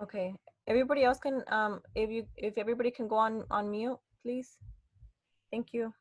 Okay. Everybody else can, if everybody can go on mute, please. Thank you.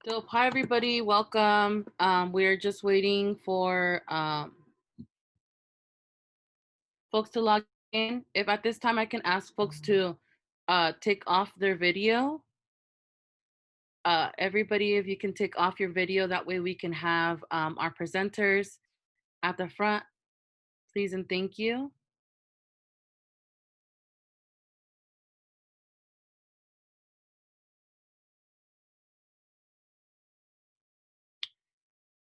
So, hi everybody, welcome. We're just waiting for folks to log in. If at this time I can ask folks to take off their video. Everybody, if you can take off your video, that way we can have our presenters at the front, please and thank you.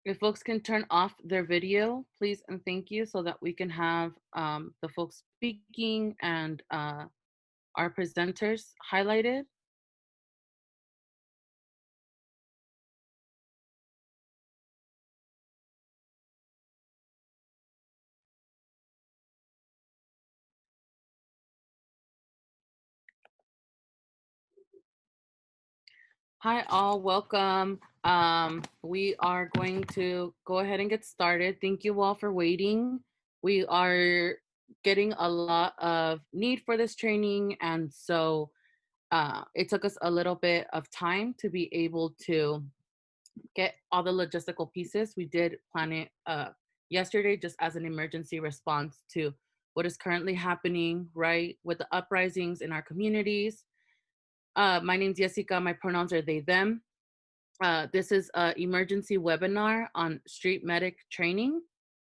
If folks can turn off their video, please and thank you, so that we can have the folks speaking and our presenters highlighted. Hi, all. Welcome. We are going to go ahead and get started. Thank you all for waiting. We are getting a lot of need for this training, and so it took us a little bit of time to be able to get all the logistical pieces. We did plan it yesterday just as an emergency response to what is currently happening, right, with the uprisings in our communities. My name's Jessica. My pronouns are they, them. This is an emergency webinar on street medic training.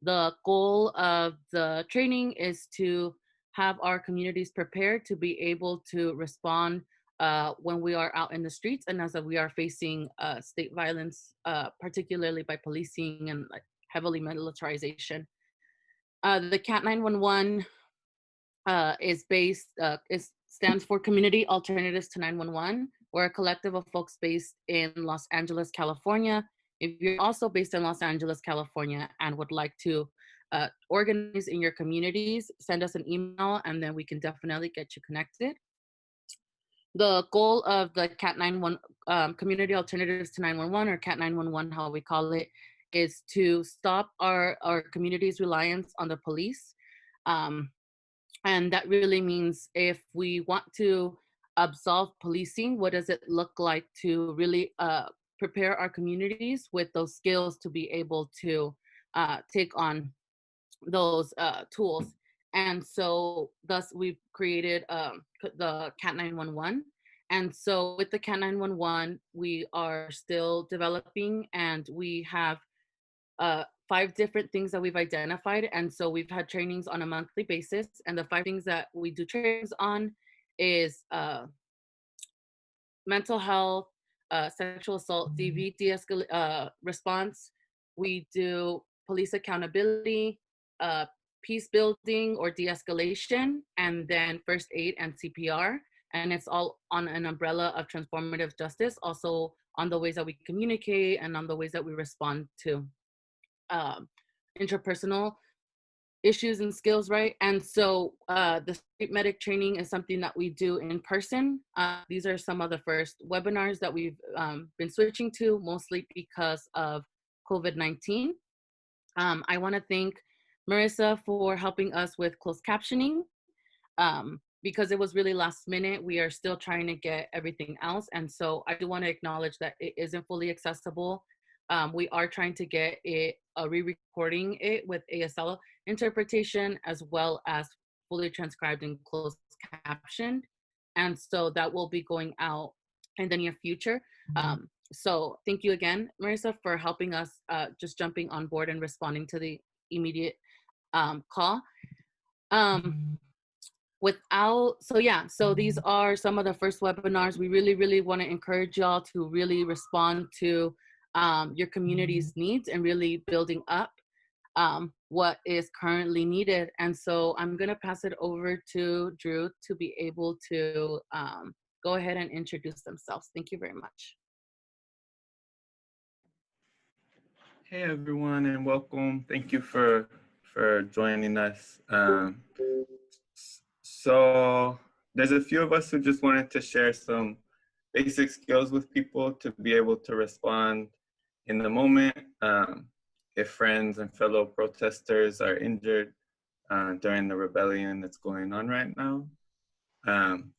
The goal of the training is to have our communities prepared to be able to respond when we are out in the streets and as we are facing state violence, particularly by policing and like heavily militarization. The CAT 911 stands for Community Alternatives to 911. We're a collective of folks based in Los Angeles, California. If you're also based in Los Angeles, California, and would like to organize in your communities, send us an email and then we can definitely get you connected. The goal of the CAT 911, Community Alternatives to 911, or CAT 911, how we call it, is to stop our community's reliance on the police. And that really means if we want to absolve policing, what does it look like to really prepare our communities with those skills to be able to take on those tools? And so thus we've created the CAT 911. And so with the CAT 911, we are still developing, and we have 5 different things that we've identified. And so we've had trainings on a monthly basis. And the 5 things that we do trainings on is mental health, sexual assault, DV, response. We do police accountability, peace building or de-escalation, and then first aid and CPR. And it's all on an umbrella of transformative justice, also on the ways that we communicate and on the ways that we respond to interpersonal issues and skills, right? And so the street medic training is something that we do in person. These are some of the first webinars that we've been switching to, mostly because of COVID-19. I want to thank Marissa for helping us with closed captioning. Because it was really last minute, we are still trying to get everything else. And so I do want to acknowledge that it isn't fully accessible. We are trying to get it, re-recording it with ASL interpretation, as well as fully transcribed and closed captioned. And so that will be going out in the near future. So thank you again, Marissa, for helping us just jumping on board and responding to the immediate call. So these are some of the first webinars. We really want to encourage y'all to really respond to your community's needs and really building up what is currently needed. And so I'm going to pass it over to Drew to be able to go ahead and introduce themselves. Thank you very much. Hey everyone, and welcome. Thank you for joining us. So there's a few of us who just wanted to share some basic skills with people to be able to respond in the moment if friends and fellow protesters are injured during the rebellion that's going on right now.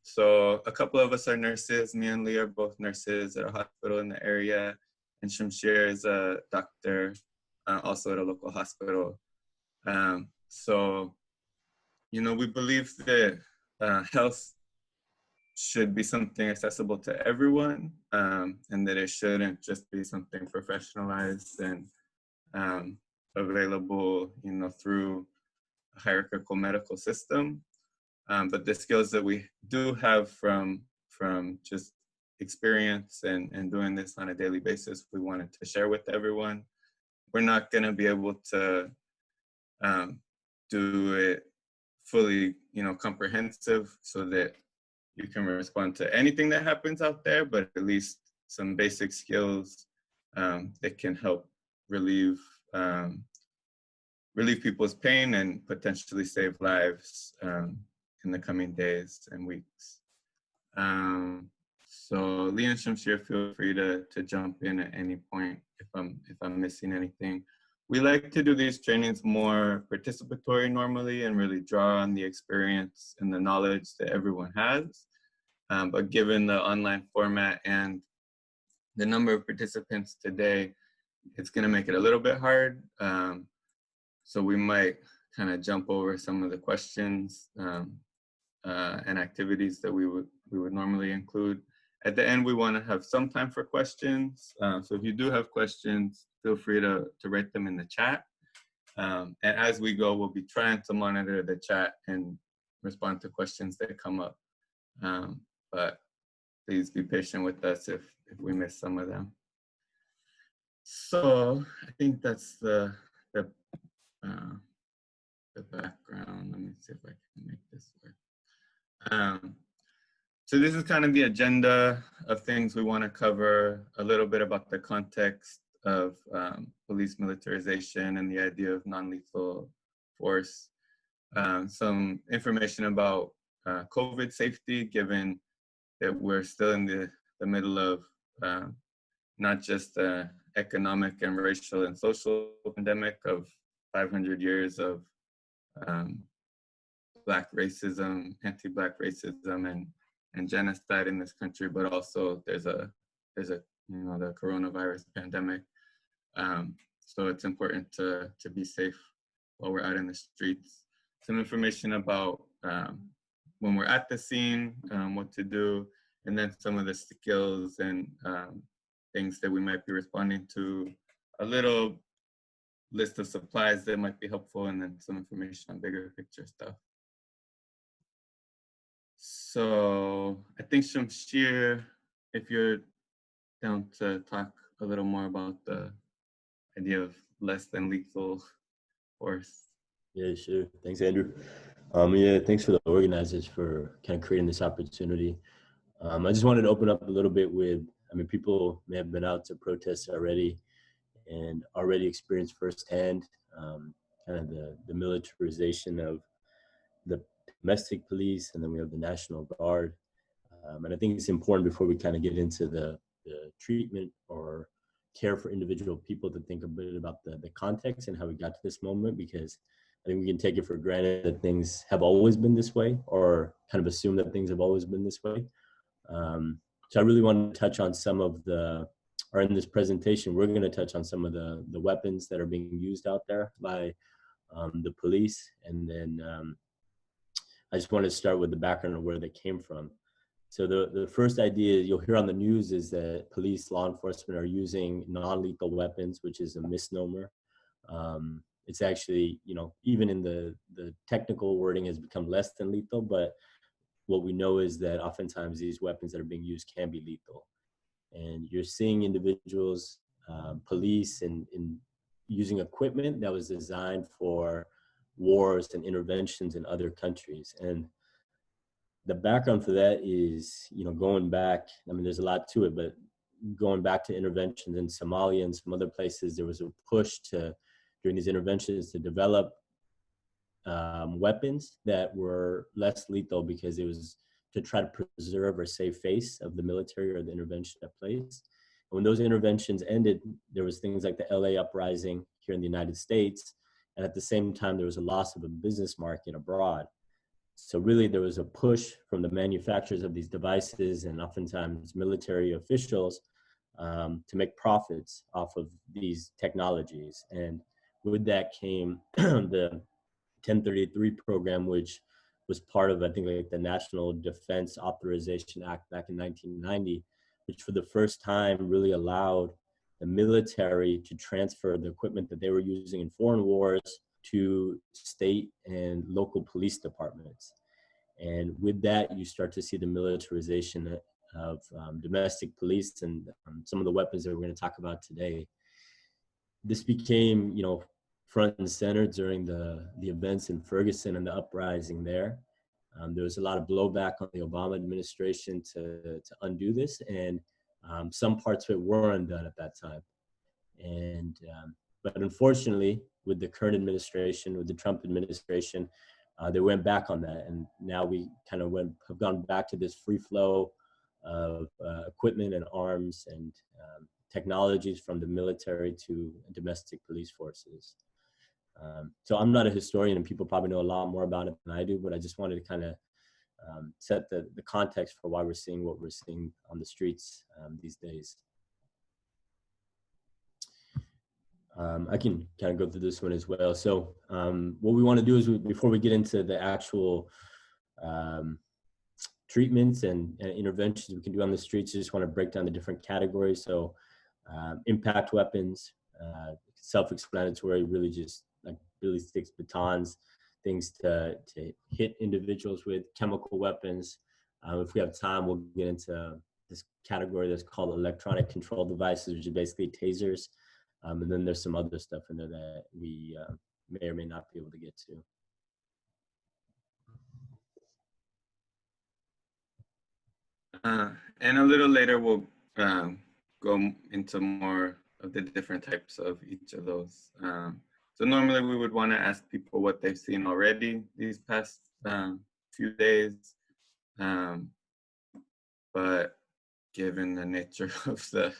So a couple of us are nurses. Me and Lee are both nurses at a hospital in the area, and Shamshir is a doctor also at a local hospital. So, you know, we believe that health should be something accessible to everyone, and that it shouldn't just be something professionalized and available, you know, through a hierarchical medical system. But the skills that we do have from just experience and doing this on a daily basis, we wanted to share with everyone. We're not going to be able to do it fully, you know, comprehensive so that you can respond to anything that happens out there, but at least some basic skills that can help relieve people's pain and potentially save lives in the coming days and weeks. So Lee and Shamshir, feel free to jump in at any point if I'm missing anything. We like to do these trainings more participatory normally and really draw on the experience and the knowledge that everyone has. But given the online format and the number of participants today, it's going to make it a little bit hard. So we might kind of jump over some of the questions and activities that we would normally include. At the end, we want to have some time for questions. So if you do have questions, feel free to write them in the chat. And as we go, we'll be trying to monitor the chat and respond to questions that come up. But please be patient with us if we miss some of them. So I think that's the background. Let me see if I can make this work. So this is kind of the agenda of things we want to cover, a little bit about the context of police militarization and the idea of non-lethal force, some information about COVID safety, given that we're still in the middle of not just the economic and racial and social pandemic of 500 years of Black racism, anti-Black racism, and genocide in this country, but also there's a you know, the coronavirus pandemic. So it's important to be safe while we're out in the streets. Some information about when we're at the scene, what to do, and then some of the skills and things that we might be responding to, a little list of supplies that might be helpful, and then some information on bigger picture stuff. So I think Shamshir, if you're down to talk a little more about the idea of less than lethal force. Yeah, sure. Thanks, Andrew. Yeah, thanks for the organizers for kind of creating this opportunity. I just wanted to open up a little bit with, I mean, people may have been out to protest already and already experienced firsthand kind of the militarization of the domestic police, and then we have the National Guard. And I think it's important before we kind of get into the treatment or care for individual people to think a bit about the context and how we got to this moment, because I think we can take it for granted that things have always been this way, or kind of assume that things have always been this way. So I really want to touch on some of or in this presentation, we're going to touch on some of the weapons that are being used out there by the police. And then I just want to start with the background of where they came from. So the first idea you'll hear on the news is that police, law enforcement are using non-lethal weapons, which is a misnomer. it's actually, you know, even in the technical wording has become less than lethal, but what we know is that oftentimes these weapons that are being used can be lethal. And you're seeing individuals, police, and using equipment that was designed for wars and interventions in other countries. And the background for that is, you know, going back, I mean, there's a lot to it, but going back to interventions in Somalia and some other places, there was a push to, during these interventions, to develop weapons that were less lethal because it was to try to preserve or save face of the military or the intervention at place. And when those interventions ended, there was things like the LA uprising here in the United States. And at the same time, there was a loss of a business market abroad. So really there was a push from the manufacturers of these devices and oftentimes military officials to make profits off of these technologies. And with that came the 1033 program, which was part of, I think, like the National Defense Authorization Act back in 1990, which for the first time really allowed the military to transfer the equipment that they were using in foreign wars to state and local police departments. And with that, you start to see the militarization of domestic police and some of the weapons that we're going to talk about today. This became, you know, front and center during the events in Ferguson and the uprising there. There was a lot of blowback on the Obama administration to undo this, and some parts of it were undone at that time. And but unfortunately, with the current administration, with the Trump administration, they went back on that, and now we kind of have gone back to this free flow of equipment and arms and technologies from the military to domestic police forces. So I'm not a historian, and people probably know a lot more about it than I do, but I just wanted to kind of set the context for why we're seeing what we're seeing on the streets these days. I can kind of go through this one as well. So what we want to do is, before we get into the actual treatments and interventions we can do on the streets, I just want to break down the different categories. So impact weapons, self-explanatory, really just like billy sticks, batons, things to hit individuals with. Chemical weapons. If we have time, we'll get into this category that's called electronic control devices, which is basically tasers. And then there's some other stuff in there that we may or may not be able to get to. And a little later, we'll go into more of the different types of each of those. So normally we would want to ask people what they've seen already these past few days. But given the nature of the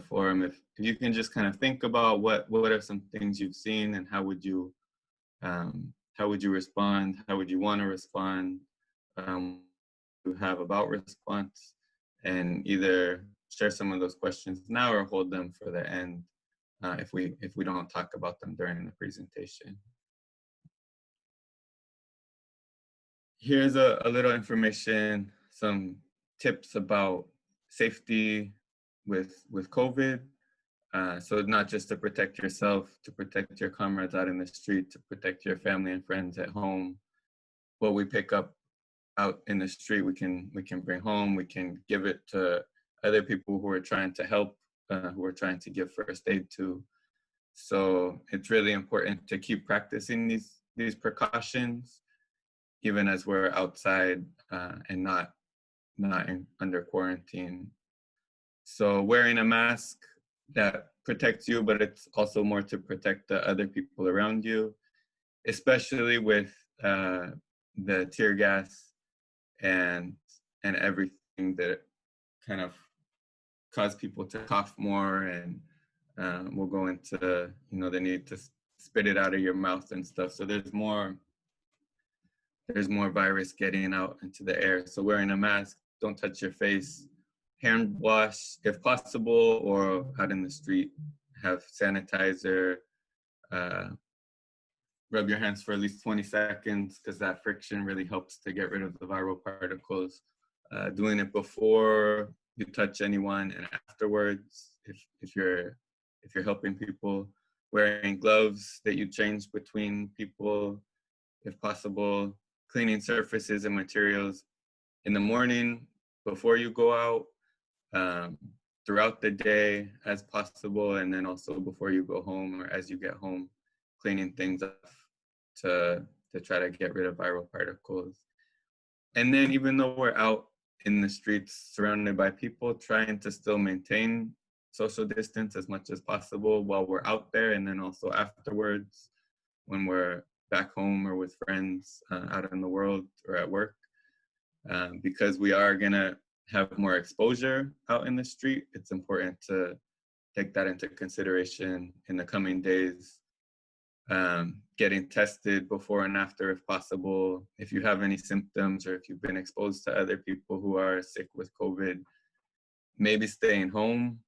forum, if you can just kind of think about what are some things you've seen, and how would you respond? How would you want to respond? You have about response, and either share some of those questions now or hold them for the end if we don't talk about them during the presentation. Here's a little information, some tips about safety with COVID. So not just to protect yourself, to protect your comrades out in the street, to protect your family and friends at home. What we pick up out in the street, we can bring home. We can give it to other people who are trying to help, who are trying to give first aid to. So it's really important to keep practicing these precautions, even as we're outside and not under quarantine. So wearing a mask that protects you, but it's also more to protect the other people around you, especially with the tear gas and everything that kind of cause people to cough more, and we'll go into, you know, the need to spit it out of your mouth and stuff. So there's more virus getting out into the air. So wearing a mask, don't touch your face, hand wash if possible, or out in the street, have sanitizer, rub your hands for at least 20 seconds because that friction really helps to get rid of the viral particles. Doing it before you touch anyone and afterwards if you're helping people. wearing gloves that you change between people, if possible, cleaning surfaces and materials in the morning before you go out, throughout the day as possible, and then also before you go home or as you get home, cleaning things up to try to get rid of viral particles. And then even though we're out in the streets surrounded by people, trying to still maintain social distance as much as possible while we're out there, and then also afterwards when we're back home or with friends out in the world or at work, because we are gonna have more exposure out in the street. It's important to take that into consideration in the coming days. Getting tested before and after if possible. If you have any symptoms or if you've been exposed to other people who are sick with COVID, maybe staying home,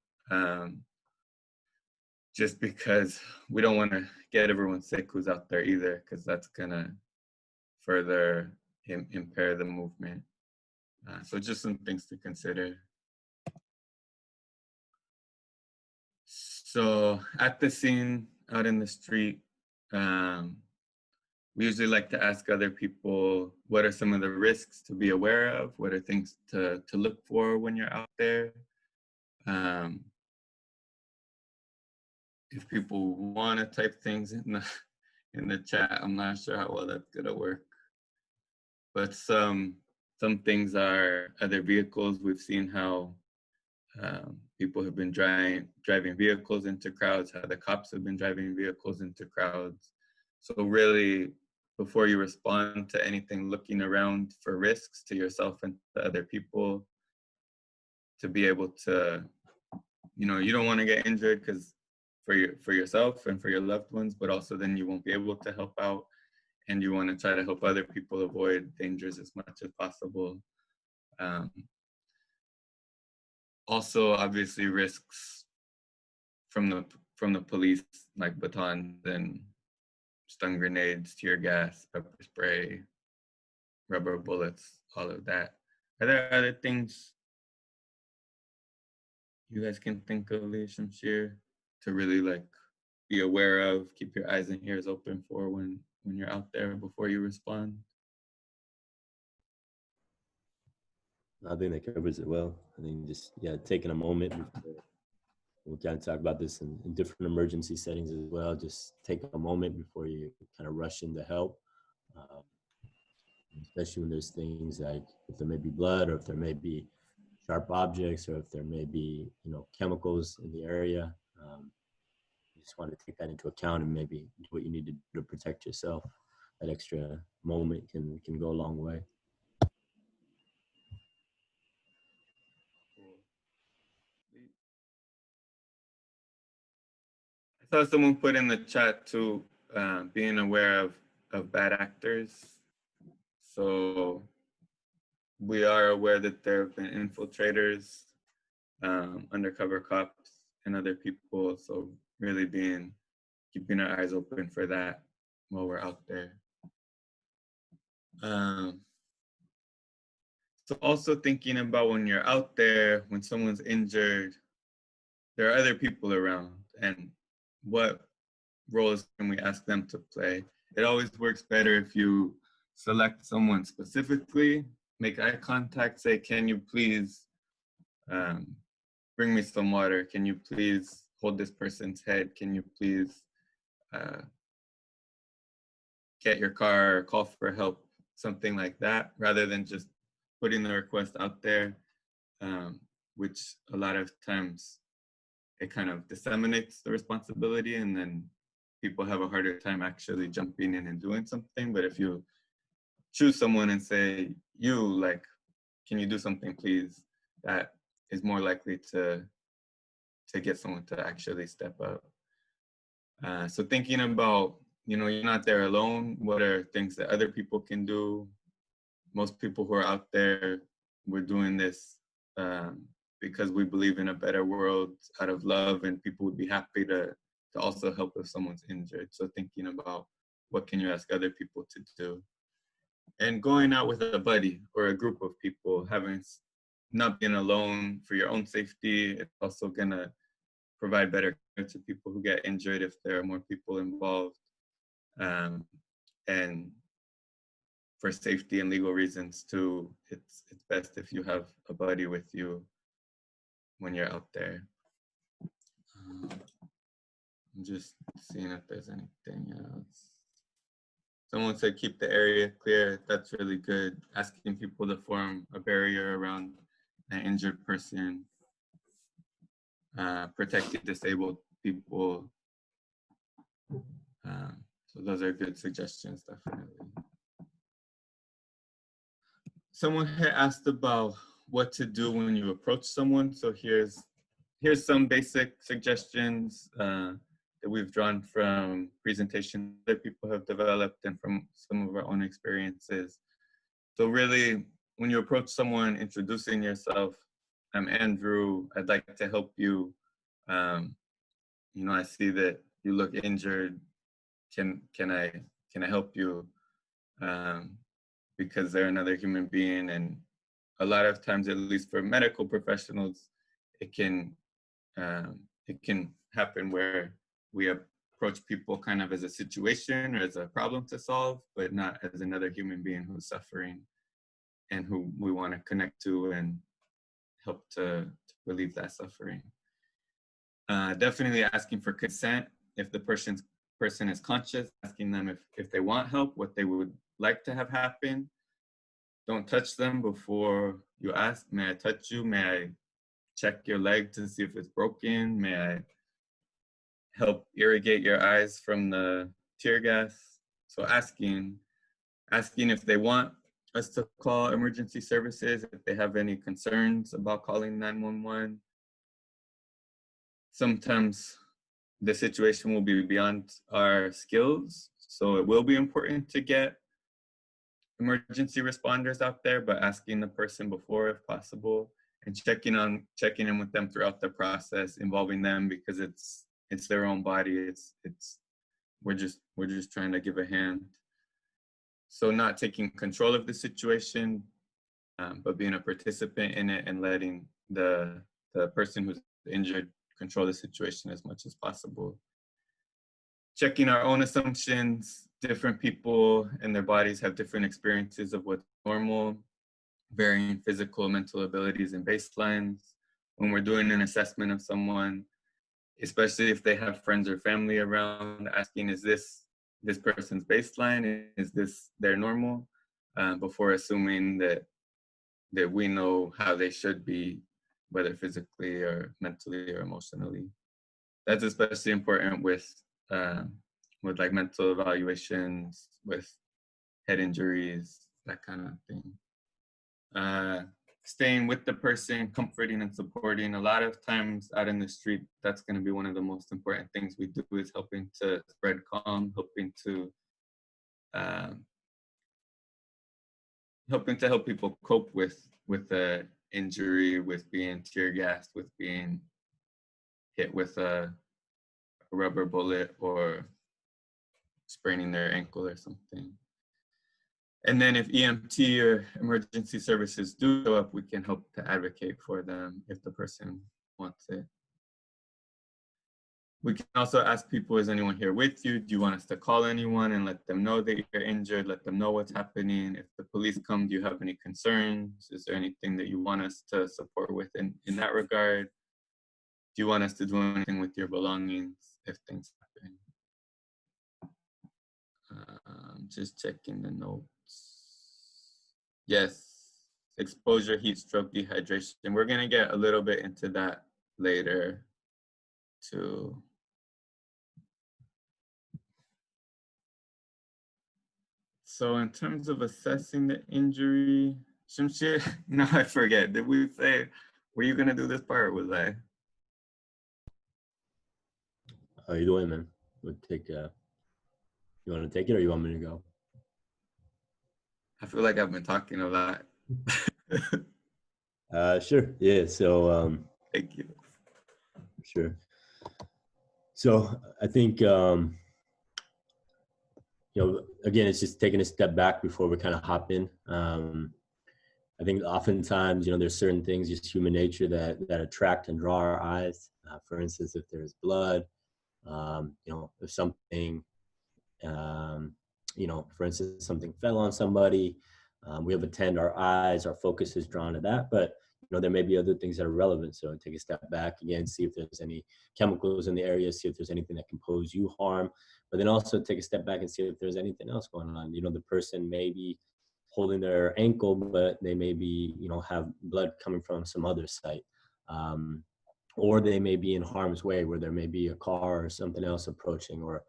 just because we don't want to get everyone sick who's out there either, because that's gonna further impair the movement. So just some things to consider. So at the scene, out in the street, we usually like to ask other people, what are some of the risks to be aware of? What are things to look for when you're out there? If people want to type things in the chat, I'm not sure how well that's gonna work. But some things are other vehicles. We've seen how people have been driving vehicles into crowds, how the cops have been driving vehicles into crowds. So really, before you respond to anything, looking around for risks to yourself and to other people, to be able to, you don't want to get injured because for yourself and for your loved ones, but also then you won't be able to help out, and you want to try to help other people avoid dangers as much as possible. Also, obviously, risks from the police, like batons and stun grenades, tear gas, pepper spray, rubber bullets, all of that. Are there other things you guys can think of, Lee Shamshir, to really be aware of, keep your eyes and ears open for when you're out there before you respond? I think that covers it well. I think just, taking a moment before, we kind of talk about this in different emergency settings as well. Just take a moment before you kind of rush in to help, especially when there's things like if there may be blood, or if there may be sharp objects, or if there may be, chemicals in the area. You just want to take that into account and maybe do what you need to do to protect yourself. That extra moment can go a long way. I saw someone put in the chat too, being aware of bad actors. So we are aware that there have been infiltrators, undercover cops, and other people. So really keeping our eyes open for that while we're out there. So also thinking about when you're out there, when someone's injured, there are other people around, and what roles can we ask them to play? It always works better if you select someone specifically, make eye contact, say, can you please bring me some water? Can you please hold this person's head? Can you please get your car or call for help? Something like that, rather than just putting the request out there, which a lot of times it kind of disseminates the responsibility, and then people have a harder time actually jumping in and doing something. But if you choose someone and say, can you do something, please? That is more likely to get someone to actually step up. So thinking about, you're not there alone. What are things that other people can do? Most people who are out there, we're doing this because we believe in a better world out of love, and people would be happy to also help if someone's injured. So thinking about what can you ask other people to do, and going out with a buddy or a group of people, not being alone for your own safety. It's also gonna provide better care to people who get injured if there are more people involved. And for safety and legal reasons too, it's best if you have a buddy with you when you're out there. I'm just seeing if there's anything else. Someone said keep the area clear. That's really good. Asking people to form a barrier around an injured person. Protecting disabled people. So those are good suggestions, definitely. Someone had asked about what to do when you approach someone. So here's some basic suggestions that we've drawn from presentations that people have developed and from some of our own experiences. So really, when you approach someone, introducing yourself, I'm Andrew, I'd like to help you. You know, I see that you look injured. Can I help you? Because they're another human being, and a lot of times, at least for medical professionals, it can happen where we approach people kind of as a situation or as a problem to solve, but not as another human being who's suffering and who we want to connect to and help to relieve that suffering. Definitely asking for consent. If the person is conscious, asking them if they want help, what they would like to have happen. Don't touch them before you ask, may I touch you? May I check your leg to see if it's broken? May I help irrigate your eyes from the tear gas? So asking if they want us to call emergency services, if they have any concerns about calling 911. Sometimes the situation will be beyond our skills, so it will be important to get emergency responders out there, but asking the person before if possible, and checking in with them throughout the process, involving them because it's their own body. We're just trying to give a hand. So not taking control of the situation, but being a participant in it and letting the person who's injured control the situation as much as possible. Checking our own assumptions. Different people and their bodies have different experiences of what's normal, varying physical, mental abilities and baselines. When we're doing an assessment of someone, especially if they have friends or family around, asking, is this person's baseline? Is this their normal? Before assuming that we know how they should be, whether physically or mentally or emotionally. That's especially important with like mental evaluations, with head injuries, that kind of thing. Staying with the person, comforting and supporting. A lot of times out in the street, that's going to be one of the most important things we do, is helping to spread calm, helping to help people cope with the injury, with being tear gassed, with being hit with a rubber bullet or spraining their ankle or something. And then if EMT or emergency services do show up, we can help to advocate for them if the person wants it. We can also ask people, is anyone here with you? Do you want us to call anyone and let them know that you're injured, let them know what's happening? If the police come, do you have any concerns? Is there anything that you want us to support with in that regard? Do you want us to do anything with your belongings if things happen? Just checking the notes. Yes, exposure, heat stroke, dehydration. We're gonna get a little bit into that later too. So in terms of assessing the injury, Shamshir, no, I forget. Did we say, were you gonna do this part or was I? How you doing, man? We'll take, you want to take it or you want me to go? I feel like I've been talking a lot. Sure. Yeah. So, Thank you. Sure. So I think, again, it's just taking a step back before we kind of hop in. I think oftentimes, there's certain things, just human nature that attract and draw our eyes. For instance, if there's blood, if something, for instance, something fell on somebody, we have a tend, our eyes, our focus is drawn to that. But there may be other things that are relevant. So take a step back again, see if there's any chemicals in the area, see if there's anything that can pose you harm. But then also take a step back and see if there's anything else going on. The person may be holding their ankle, but they may be, have blood coming from some other site. Or they may be in harm's way, where there may be a car or something else approaching, or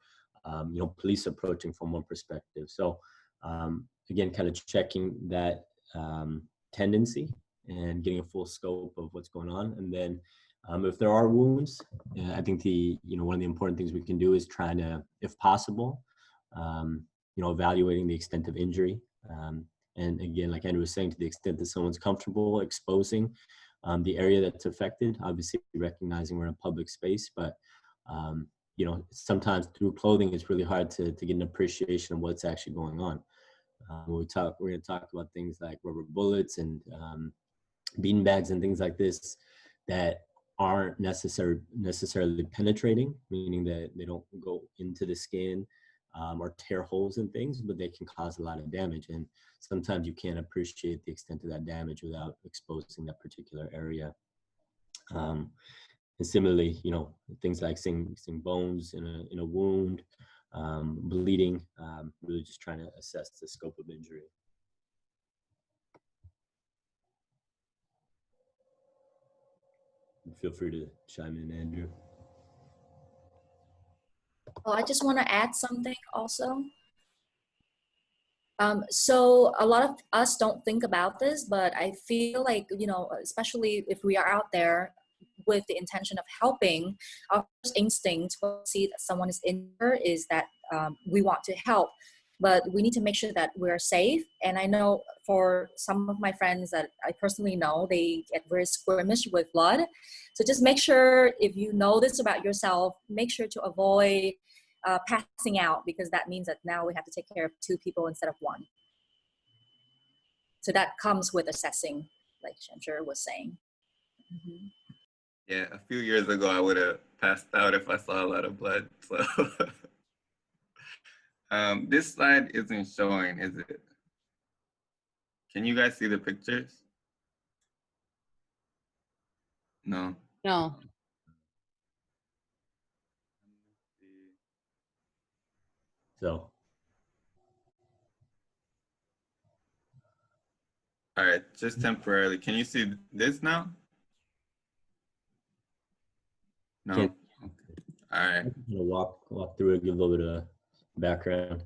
police approaching from one perspective. So again, kind of checking that tendency and getting a full scope of what's going on. And then if there are wounds, I think one of the important things we can do is trying to, if possible, evaluating the extent of injury. And again, like Andrew was saying, to the extent that someone's comfortable exposing the area that's affected, obviously recognizing we're in a public space, but sometimes through clothing, it's really hard to get an appreciation of what's actually going on. We're going to talk about things like rubber bullets and bean bags and things like this that aren't necessarily penetrating, meaning that they don't go into the skin or tear holes in things, but they can cause a lot of damage. And sometimes you can't appreciate the extent of that damage without exposing that particular area. And similarly, things like seeing bones in a wound, bleeding, really just trying to assess the scope of injury. Feel free to chime in, Andrew. Well, I just want to add something also. So a lot of us don't think about this, but I feel like, especially if we are out there with the intention of helping, our first instinct when we see that someone is injured is that we want to help. But we need to make sure that we're safe. And I know for some of my friends that I personally know, they get very squeamish with blood. So just make sure, if you know this about yourself, make sure to avoid passing out, because that means that now we have to take care of 2 people instead of 1. So that comes with assessing, like Shanshir was saying. Mm-hmm. Yeah, a few years ago, I would have passed out if I saw a lot of blood. So this slide isn't showing, is it? Can you guys see the pictures? No. No. So. All right, just temporarily. Can you see this now? No. Can't. Okay. All right. Walk through it, give a little bit of background.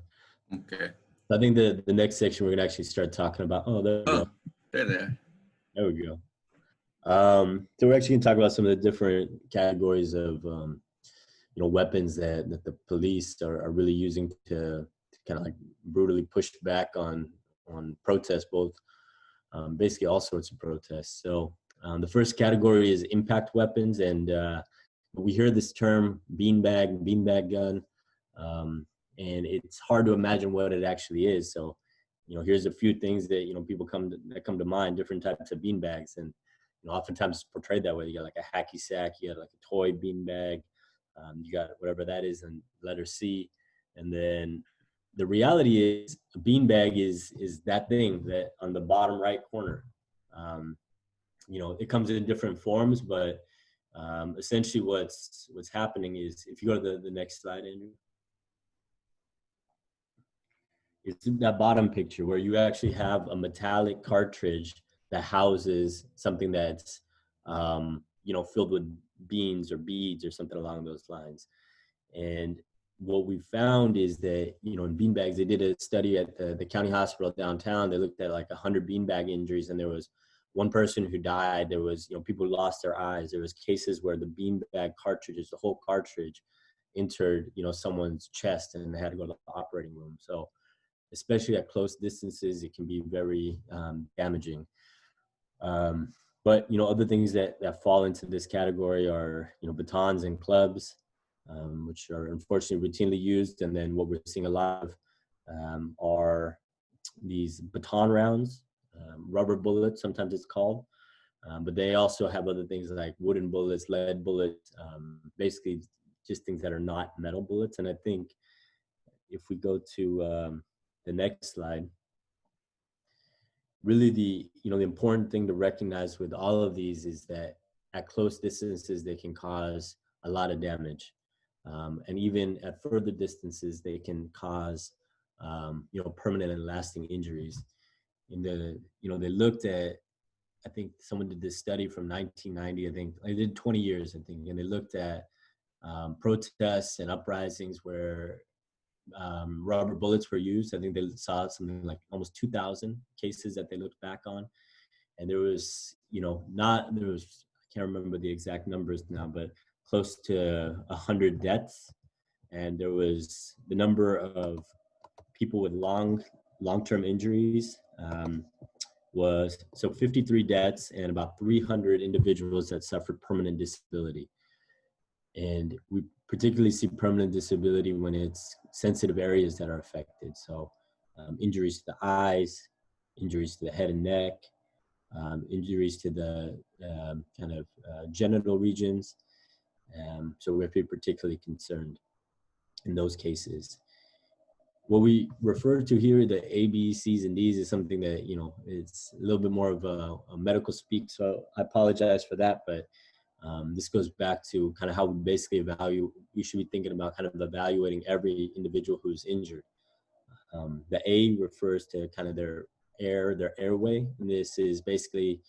Okay. I think the next section we're gonna actually start talking about. Oh, there we go. They're there. There we go. So we're actually gonna talk about some of the different categories of weapons that the police are really using to kind of like brutally push back on protests, both basically all sorts of protests. So the first category is impact weapons, and we hear this term beanbag gun, and it's hard to imagine what it actually is. So here's a few things that people come to mind, different types of beanbags, and oftentimes it's portrayed that way. You got like a hacky sack, you got like a toy beanbag, you got whatever that is in letter C, and then the reality is a beanbag is that thing that on the bottom right corner. It comes in different forms, but essentially what's happening is, if you go to the next slide, Andrew, it's that bottom picture where you actually have a metallic cartridge that houses something that's filled with beans or beads or something along those lines. And what we found is that, in beanbags, they did a study at the county hospital downtown. They looked at like 100 beanbag injuries, and there was one person who died. There was, people who lost their eyes. There was cases where the beanbag cartridges, the whole cartridge, entered, someone's chest, and they had to go to the operating room. So especially at close distances, it can be very damaging. But, other things that fall into this category are, batons and clubs, which are unfortunately routinely used. And then what we're seeing a lot of are these baton rounds. rubber bullets, sometimes it's called. But they also have other things like wooden bullets, lead bullets, basically just things that are not metal bullets. And I think if we go to the next slide, really the important thing to recognize with all of these is that at close distances, they can cause a lot of damage. And even at further distances, they can cause, permanent and lasting injuries. They looked at, I think someone did this study from 1990, I think, I did 20 years, I think, and they looked at protests and uprisings where rubber bullets were used. I think they saw something like almost 2,000 cases that they looked back on. And there was, I can't remember the exact numbers now, but close to 100 deaths. And there was the number of people with long-term injuries was 53 deaths and about 300 individuals that suffered permanent disability. And we particularly see permanent disability when it's sensitive areas that are affected. So injuries to the eyes, injuries to the head and neck, injuries to the genital regions. So we have to be particularly concerned in those cases. What we refer to here, the A, B, C's, and D's, is something that, it's a little bit more of a medical speak. So I apologize for that, but this goes back to kind of how we basically we should be thinking about kind of evaluating every individual who's injured. The A refers to kind of their airway. And this is basically,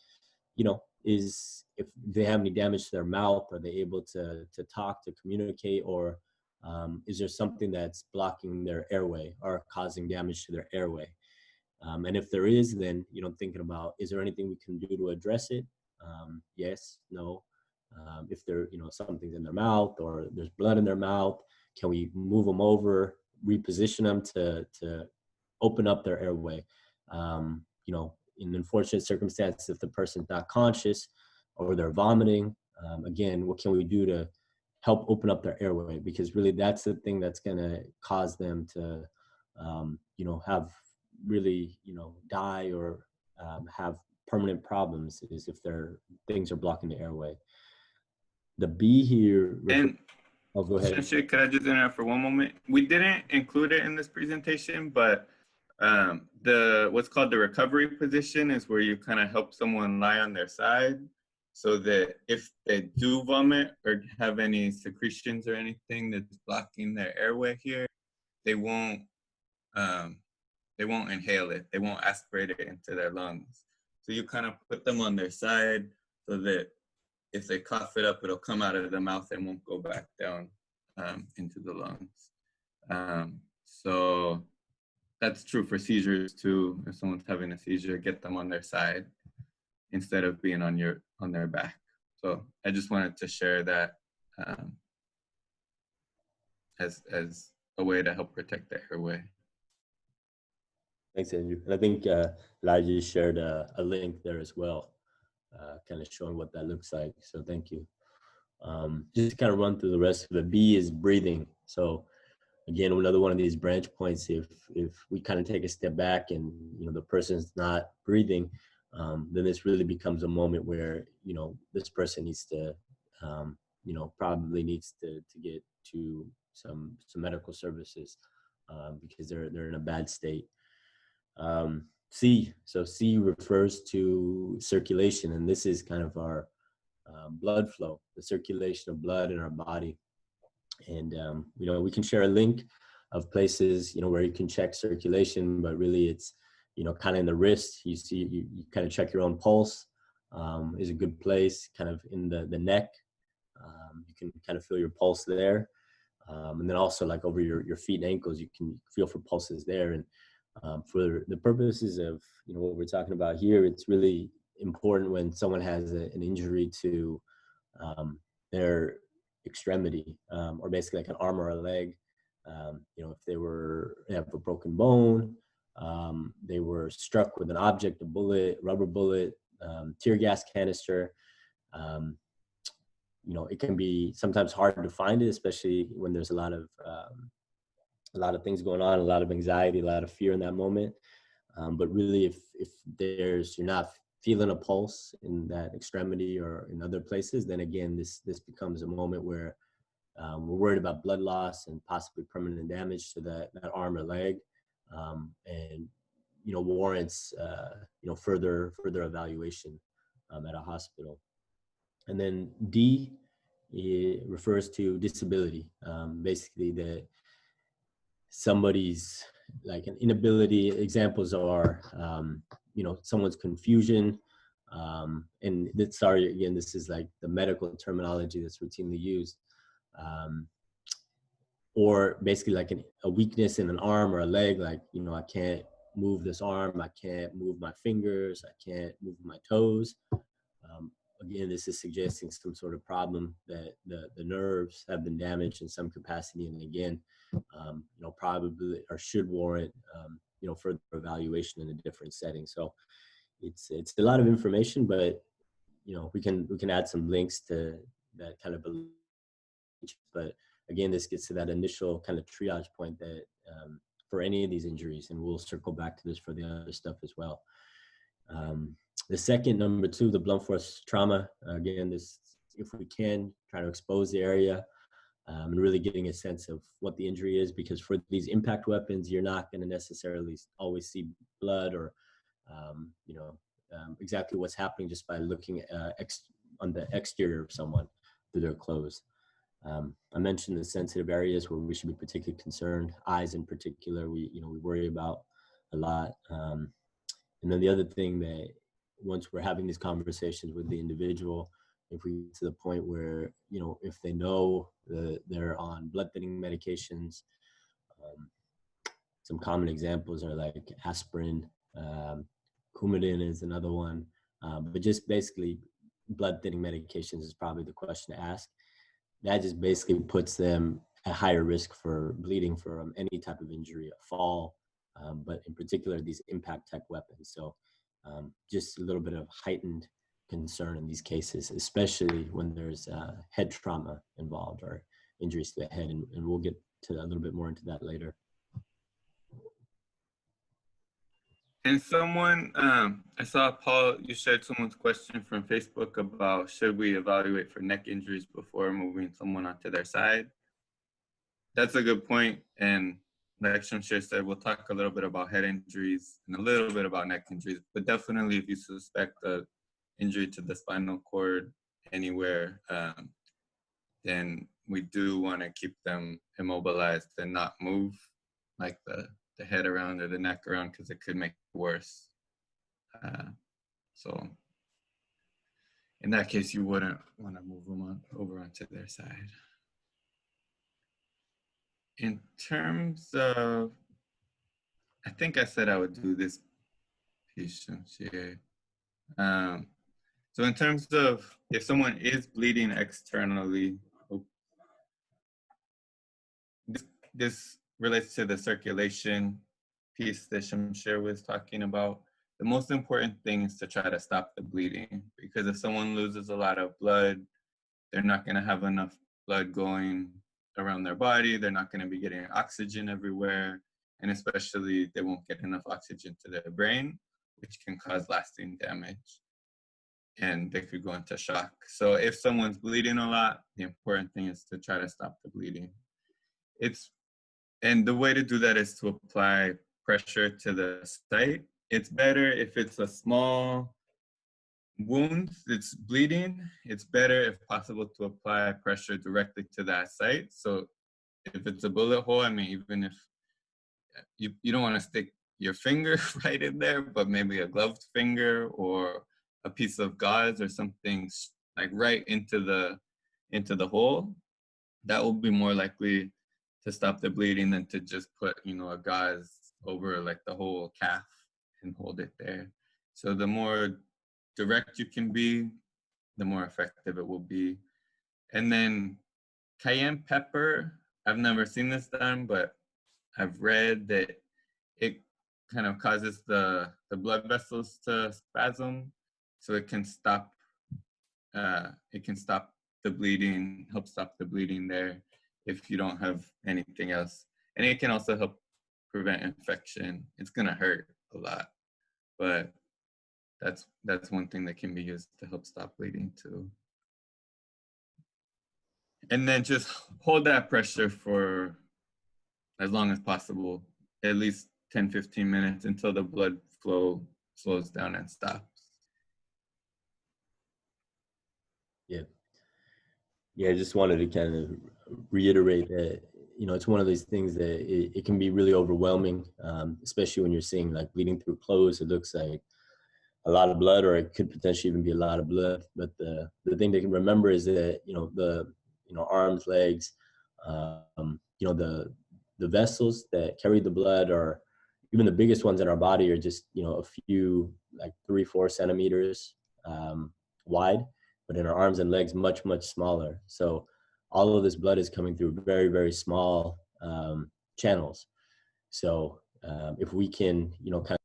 is if they have any damage to their mouth, are they able to talk, to communicate, or is there something that's blocking their airway or causing damage to their airway? And if there is, then, thinking about, is there anything we can do to address it? Yes, no. If there, something's in their mouth or there's blood in their mouth, can we move them over, reposition them to open up their airway? In unfortunate circumstances, if the person's not conscious or they're vomiting, again, what can we do to help open up their airway? Because really that's the thing that's going to cause them to, have really, die or have permanent problems, is if their things are blocking the airway. The B here. And oh, go ahead. Sensei, could I just interrupt for one moment? We didn't include it in this presentation, but what's called the recovery position is where you kind of help someone lie on their side, so that if they do vomit or have any secretions or anything that's blocking their airway here, they won't inhale it. They won't aspirate it into their lungs. So you kind of put them on their side so that if they cough it up, it'll come out of the mouth and won't go back down into the lungs. So that's true for seizures too. If someone's having a seizure, get them on their side instead of being on their back. So I just wanted to share that as a way to help protect the airway. Thanks, Andrew. And I think Elijah shared a link there as well, kind of showing what that looks like. So thank you. Just to kind of run through the rest of it. B is breathing. So again, another one of these branch points, if we kind of take a step back and, the person's not breathing, then this really becomes a moment where, this person needs to, probably needs to get to some medical services because they're in a bad state. C, so C refers to circulation, and this is kind of our blood flow, the circulation of blood in our body. And, we can share a link of places, where you can check circulation, but really it's, kind of in the wrist. You see, you kind of check your own pulse is a good place, kind of in the neck. You can kind of feel your pulse there. And then also like over your feet and ankles, you can feel for pulses there. And for the purposes of, what we're talking about here, it's really important when someone has an injury to their extremity, or basically like an arm or a leg. If they have a broken bone, they were struck with an object, a bullet, rubber bullet, tear gas canister. It can be sometimes hard to find it, especially when there's a lot of things going on, a lot of anxiety, a lot of fear in that moment. But really, if you're not feeling a pulse in that extremity or in other places, then again, this becomes a moment where we're worried about blood loss and possibly permanent damage to that arm or leg, and warrants further evaluation at a hospital. And then D, it refers to disability, basically that somebody's like an inability. Examples are someone's confusion, and sorry again, this is like the medical terminology that's routinely used, or basically like a weakness in an arm or a leg, like I can't move this arm, I can't move my fingers, I can't move my toes. Again, this is suggesting some sort of problem that the nerves have been damaged in some capacity, and again, probably or should warrant further evaluation in a different setting. So it's a lot of information, but we can add some links to that kind of. But again, this gets to that initial kind of triage point that for any of these injuries, and we'll circle back to this for the other stuff as well. The second, number 2, the blunt force trauma. Again, this, if we can, try to expose the area and really getting a sense of what the injury is, because for these impact weapons, you're not going to necessarily always see blood or, exactly what's happening just by looking on the exterior of someone through their clothes. I mentioned the sensitive areas where we should be particularly concerned. Eyes in particular, we worry about a lot. And then the other thing that once we're having these conversations with the individual, if we get to the point where, if they know that they're on blood thinning medications, some common examples are like aspirin, Coumadin is another one, but just basically blood thinning medications is probably the question to ask. That just basically puts them at higher risk for bleeding from any type of injury, a fall, but in particular, these impact type weapons. So just a little bit of heightened concern in these cases, especially when there's head trauma involved or injuries to the head. And we'll get to a little bit more into that later. And someone, I saw, Paul, you shared someone's question from Facebook about should we evaluate for neck injuries before moving someone onto their side? That's a good point. And like Shamsher said, we'll talk a little bit about head injuries and a little bit about neck injuries, but definitely if you suspect an injury to the spinal cord anywhere, then we do want to keep them immobilized and not move like the head around or the neck around, because it could make it worse. So in that case, you wouldn't want to move them over onto their side. In terms of, I think I said I would do this patient here. So in terms of if someone is bleeding externally, this relates to the circulation piece that Shamsher was talking about. The most important thing is to try to stop the bleeding, because if someone loses a lot of blood, they're not going to have enough blood going around their body. They're not going to be getting oxygen everywhere. And especially they won't get enough oxygen to their brain, which can cause lasting damage. And they could go into shock. So if someone's bleeding a lot, the important thing is to try to stop the bleeding. And the way to do that is to apply pressure to the site. It's better if it's a small wound that's bleeding. It's better, if possible, to apply pressure directly to that site. So if it's a bullet hole, I mean, even if you don't want to stick your finger right in there, but maybe a gloved finger or a piece of gauze or something like right into the hole, that will be more likely to stop the bleeding than to just put, a gauze over like the whole calf and hold it there. So the more direct you can be, the more effective it will be. And then cayenne pepper, I've never seen this done, but I've read that it kind of causes the blood vessels to spasm, so it can stop the bleeding, help stop the bleeding there if you don't have anything else. And it can also help prevent infection. It's gonna hurt, a lot. But that's one thing that can be used to help stop bleeding too. And then just hold that pressure for as long as possible, at least 10, 15 minutes until the blood flow slows down and stops. Yeah. Yeah, I just wanted to kind of reiterate that, you know, it's one of these things that it can be really overwhelming, especially when you're seeing like bleeding through clothes. It looks like a lot of blood, or it could potentially even be a lot of blood. But the thing they can remember is that, you know, arms, legs, you know, the vessels that carry the blood, or even the biggest ones in our body, are just, you know, a few, like 3-4 centimeters wide, but in our arms and legs, much, much smaller. So all of this blood is coming through very, very small channels. So if we can, you know, kind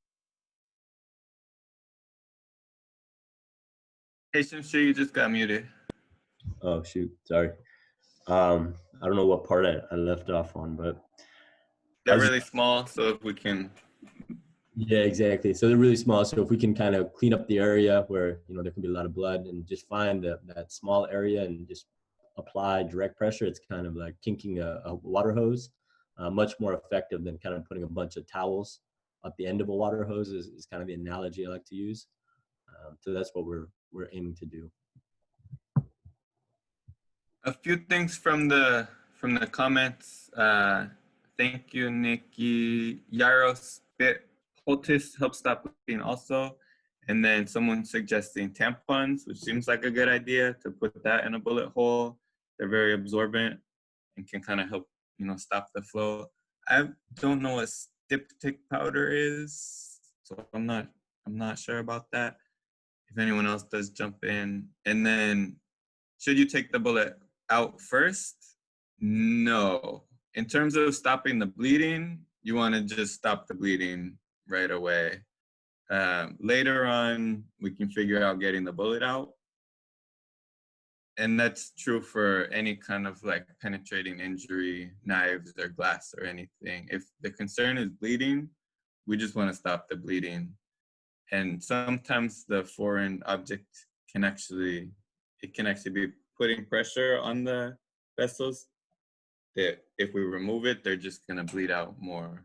Hey, Shamshay, you just got muted. oh shoot, sorry. I don't know what part I left off on, but They're really small, so if we can. yeah, exactly. So they're really small. So if we can kind of clean up the area where, you know, there can be a lot of blood, and just find that small area and just apply direct pressure, it's kind of like kinking a water hose. Much more effective than kind of putting a bunch of towels at the end of a water hose is kind of the analogy I like to use. So that's what we're aiming to do. A few things from the comments. Thank you, Nikki. Yaros bit poultice helps stop bleeding also. And then someone suggesting tampons, which seems like a good idea, to put that in a bullet hole. They're very absorbent and can kind of help, you know, stop the flow. I don't know what styptic powder is, so I'm not sure about that. If anyone else does, jump in. And then, should you take the bullet out first? No. In terms of stopping the bleeding, you want to just stop the bleeding right away. Later on, we can figure out getting the bullet out. And that's true for any kind of like penetrating injury, knives or glass or anything. If the concern is bleeding, we just want to stop the bleeding. And sometimes the foreign object can actually be putting pressure on the vessels, that if we remove it, they're just gonna bleed out more.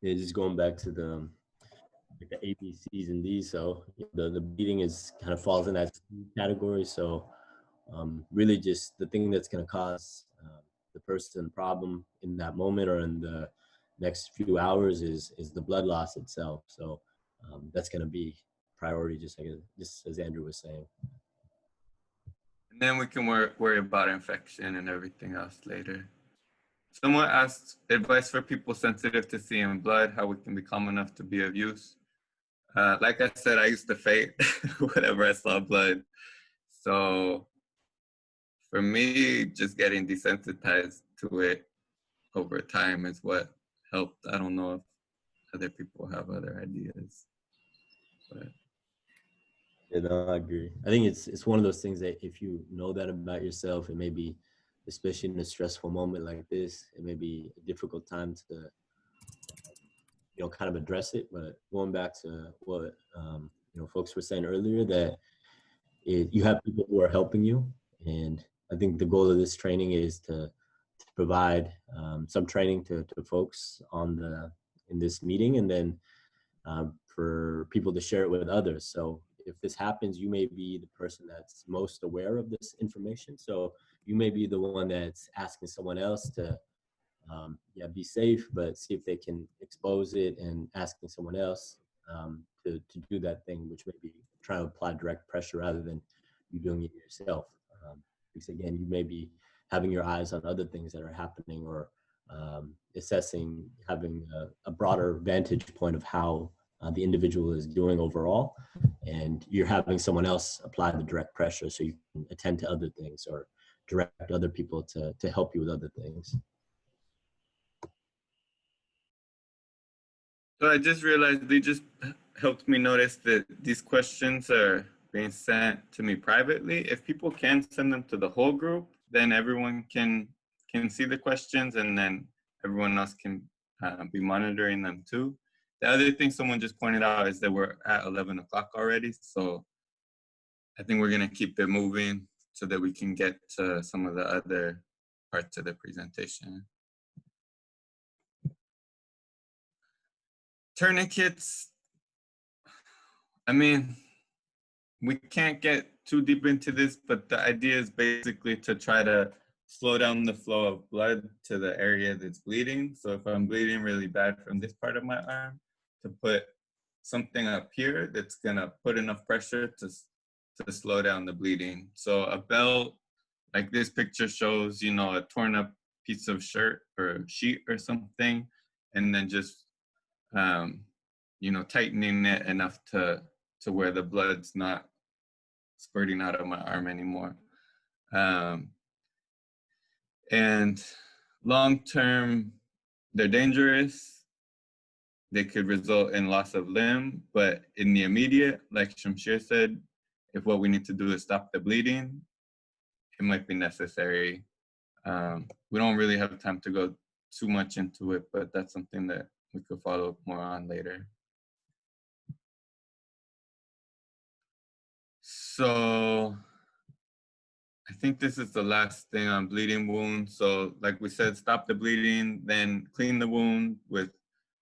Yeah, just going back to the like the A, B, C's, and D's. So the bleeding is kind of falls in that category. So really just the thing that's going to cause the person problem in that moment or in the next few hours is the blood loss itself. So that's going to be priority, just as Andrew was saying. And then we can worry about infection and everything else later. Someone asked advice for people sensitive to seeing blood, how we can be calm enough to be of use. Like I said, I used to faint whenever I saw blood. So for me, just getting desensitized to it over time is what helped. I don't know if other people have other ideas. But Yeah, no, I agree. I think it's one of those things that if you know that about yourself, it may be, especially in a stressful moment like this, it may be a difficult time to, you know, kind of address it. But going back to what you know, folks were saying earlier, that you have people who are helping you, and I think the goal of this training is to provide some training to folks in this meeting, and then for people to share it with others. So if this happens, you may be the person that's most aware of this information. So you may be the one that's asking someone else to be safe, but see if they can expose it, and asking someone else to do that thing, which may be trying to apply direct pressure rather than you doing it yourself. Because again, you may be having your eyes on other things that are happening, or assessing, having a broader vantage point of how the individual is doing overall, and you're having someone else apply the direct pressure so you can attend to other things or direct other people to help you with other things. so I just realized they just helped me notice that these questions are being sent to me privately. If people can send them to the whole group, then everyone can can see the questions, and then everyone else can be monitoring them too. The other thing someone just pointed out is that we're at 11 o'clock already. So I think we're gonna keep it moving so that we can get to some of the other parts of the presentation. Tourniquets, I mean, we can't get too deep into this, but the idea is basically to try to slow down the flow of blood to the area that's bleeding. So if I'm bleeding really bad from this part of my arm, to put something up here that's gonna put enough pressure to slow down the bleeding. So a belt, like this picture shows, you know, a torn up piece of shirt or sheet or something, and then just, you know, tightening it enough to where the blood's not spurting out of my arm anymore. And long-term, they're dangerous. They could result in loss of limb, but in the immediate, like Shamshir said, if what we need to do is stop the bleeding, it might be necessary. We don't really have time to go too much into it, but that's something that we could follow up more on later. So I think this is the last thing on bleeding wounds. So like we said, stop the bleeding, then clean the wound with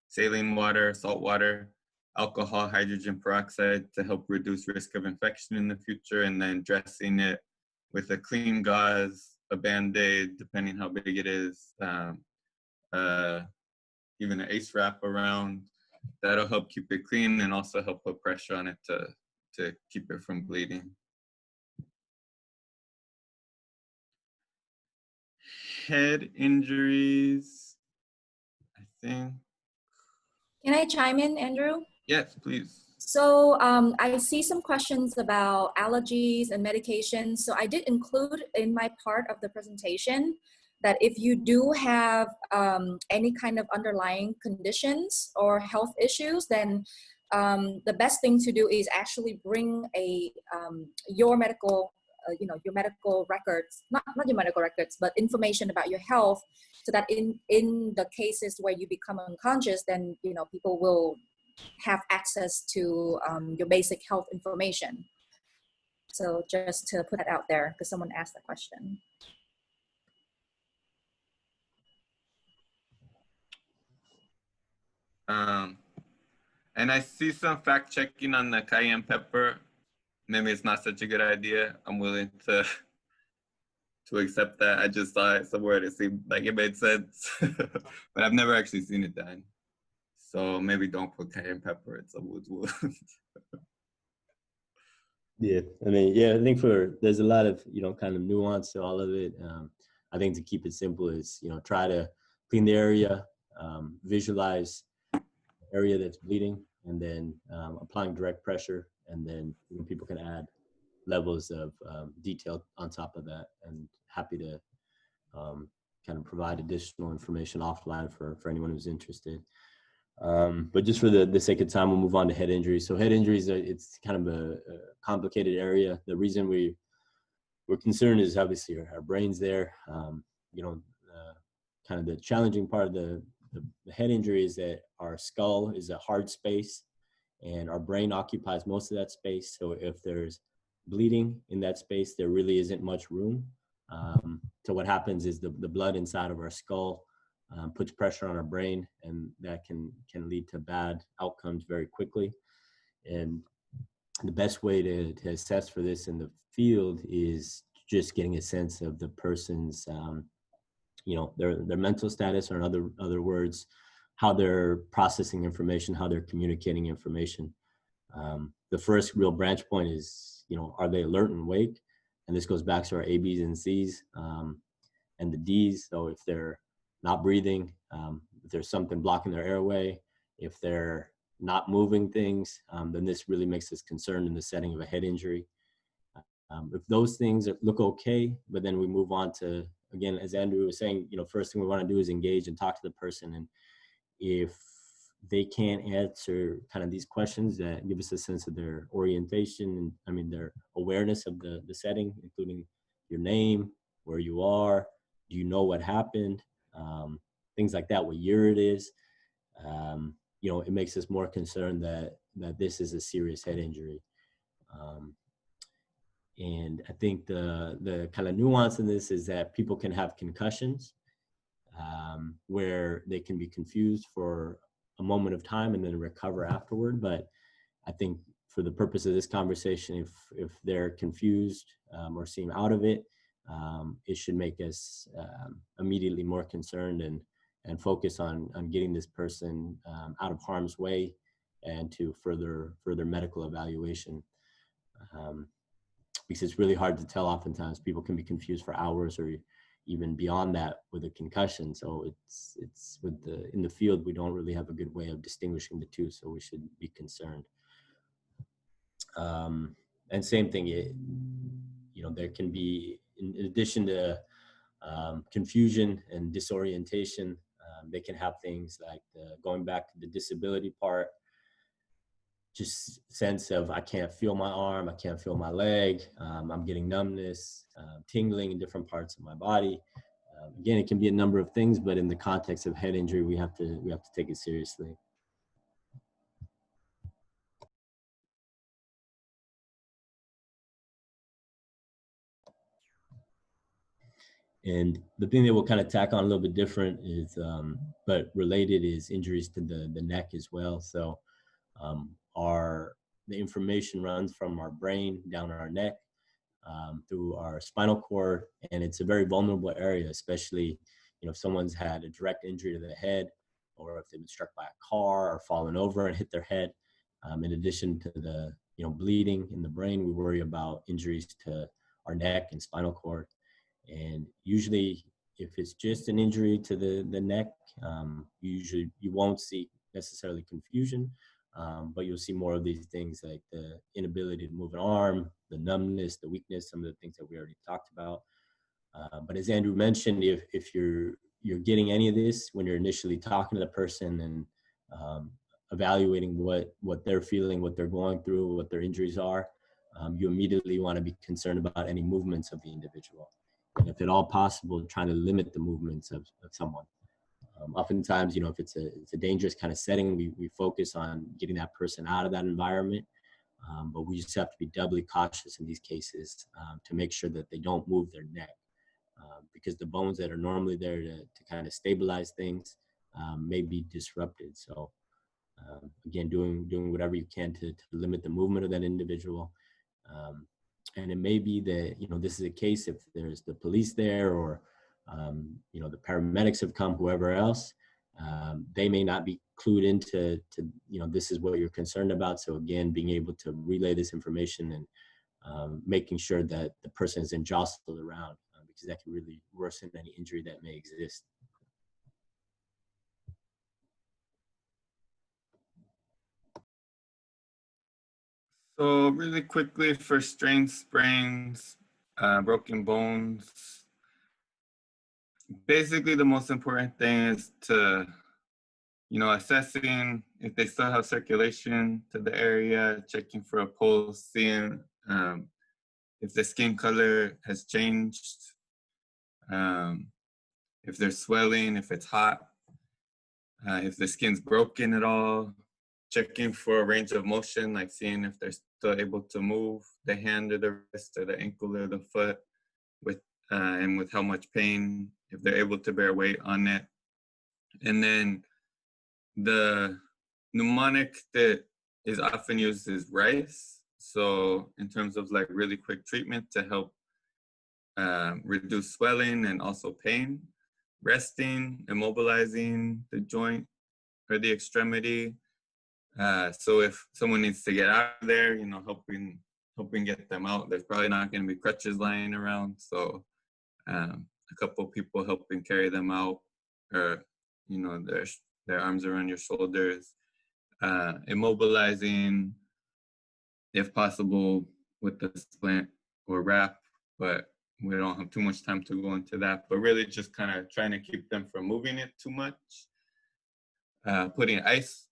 saline water, salt water, alcohol, hydrogen peroxide to help reduce risk of infection in the future, and then dressing it with a clean gauze, a Band-Aid, depending how big it is, even an ACE wrap around. That'll help keep it clean and also help put pressure on it to keep it from bleeding. Head injuries, I think. Can I chime in, Andrew? Yes, please. So I see some questions about allergies and medications. So I did include in my part of the presentation that if you do have any kind of underlying conditions or health issues, then the best thing to do is actually bring your medical, your medical records, not your medical records, but information about your health, so that in the cases where you become unconscious, then people will have access to your basic health information. So just to put that out there, because someone asked that question. And I see some fact checking on the cayenne pepper. Maybe it's not such a good idea. I'm willing to accept that. I just saw it somewhere and it seemed like it made sense, but I've never actually seen it done. So maybe don't put cayenne pepper in someone's wound. Yeah, I mean, yeah, I think there's a lot of, kind of nuance to all of it. I think to keep it simple is, try to clean the area, visualize the area that's bleeding, and then applying direct pressure. And then people can add levels of detail on top of that, and happy to kind of provide additional information offline for anyone who's interested. But just for the sake of time, we'll move on to head injuries. So head injuries, it's kind of a complicated area. The reason we're concerned is obviously our brain's there. Kind of the challenging part of the head injury is that our skull is a hard space and our brain occupies most of that space. So if there's bleeding in that space, there really isn't much room. So what happens is the blood inside of our skull puts pressure on our brain, and that can lead to bad outcomes very quickly. And the best way to assess for this in the field is just getting a sense of the person's, their mental status, or in other words, how they're processing information, how they're communicating information. The first real branch point is, are they alert and awake? And this goes back to our A, B's, and C's, and the D's. So if they're not breathing, if there's something blocking their airway, if they're not moving things, then this really makes us concerned in the setting of a head injury. If those things look okay, but then we move on to, again, as Andrew was saying, first thing we want to do is engage and talk to the person. And if they can't answer kind of these questions that give us a sense of their orientation and their awareness of the setting, including your name, where you are, Do you know what happened? Things like that, what year it is. You know, it makes us more concerned that this is a serious head injury. And I think the kind of nuance in this is that people can have concussions where they can be confused for a moment of time and then recover afterward. But I think for the purpose of this conversation, if they're confused or seem out of it, it should make us immediately more concerned and focus on getting this person out of harm's way and to further medical evaluation. Because it's really hard to tell. Oftentimes people can be confused for hours or even beyond that with a concussion. So it's in the field, we don't really have a good way of distinguishing the two. So we should be concerned. And same thing, you know, there can be, in addition to confusion and disorientation, they can have things like going back to the disability part, just sense of I can't feel my arm, I can't feel my leg, I'm getting numbness, tingling in different parts of my body. Again, it can be a number of things, but in the context of head injury, we have to take it seriously. And the thing that we'll kind of tack on a little bit different is, but related, is injuries to the neck as well. So the information runs from our brain down our neck through our spinal cord, and it's a very vulnerable area, especially, you know, if someone's had a direct injury to the head, or if they've been struck by a car or fallen over and hit their head. In addition to the, you know, bleeding in the brain, we worry about injuries to our neck and spinal cord. And usually, if it's just an injury to the neck, usually you won't see necessarily confusion, but you'll see more of these things like the inability to move an arm, the numbness, the weakness, some of the things that we already talked about. But as Andrew mentioned, if you're getting any of this when you're initially talking to the person and evaluating what they're feeling, what they're going through, what their injuries are, you immediately want to be concerned about any movements of the individual. And if at all possible, trying to limit the movements of someone. Oftentimes, you know, if it's a dangerous kind of setting, we focus on getting that person out of that environment. But we just have to be doubly cautious in these cases to make sure that they don't move their neck, because the bones that are normally there to kind of stabilize things may be disrupted. So again, doing whatever you can to limit the movement of that individual. And it may be that, you know, this is a case if there's the police there or, you know, the paramedics have come, whoever else, they may not be clued into, you know, this is what you're concerned about. So again, being able to relay this information and making sure that the person isn't jostled around, because that can really worsen any injury that may exist. So really quickly, for strains, sprains, broken bones, basically the most important thing is to, you know, assessing if they still have circulation to the area, checking for a pulse, seeing if the skin color has changed, if there's swelling, if it's hot, if the skin's broken at all, checking for a range of motion, like seeing if they're still able to move the hand or the wrist or the ankle or the foot, and with how much pain, if they're able to bear weight on it. And then the mnemonic that is often used is RICE. So in terms of like really quick treatment to help reduce swelling and also pain, resting, immobilizing the joint or the extremity. So if someone needs to get out of there, you know, helping get them out. There's probably not going to be crutches lying around, so a couple people helping carry them out, or, you know, their arms around your shoulders. Immobilizing, if possible, with the splint or wrap, but we don't have too much time to go into that. But really just kind of trying to keep them from moving it too much. Putting ice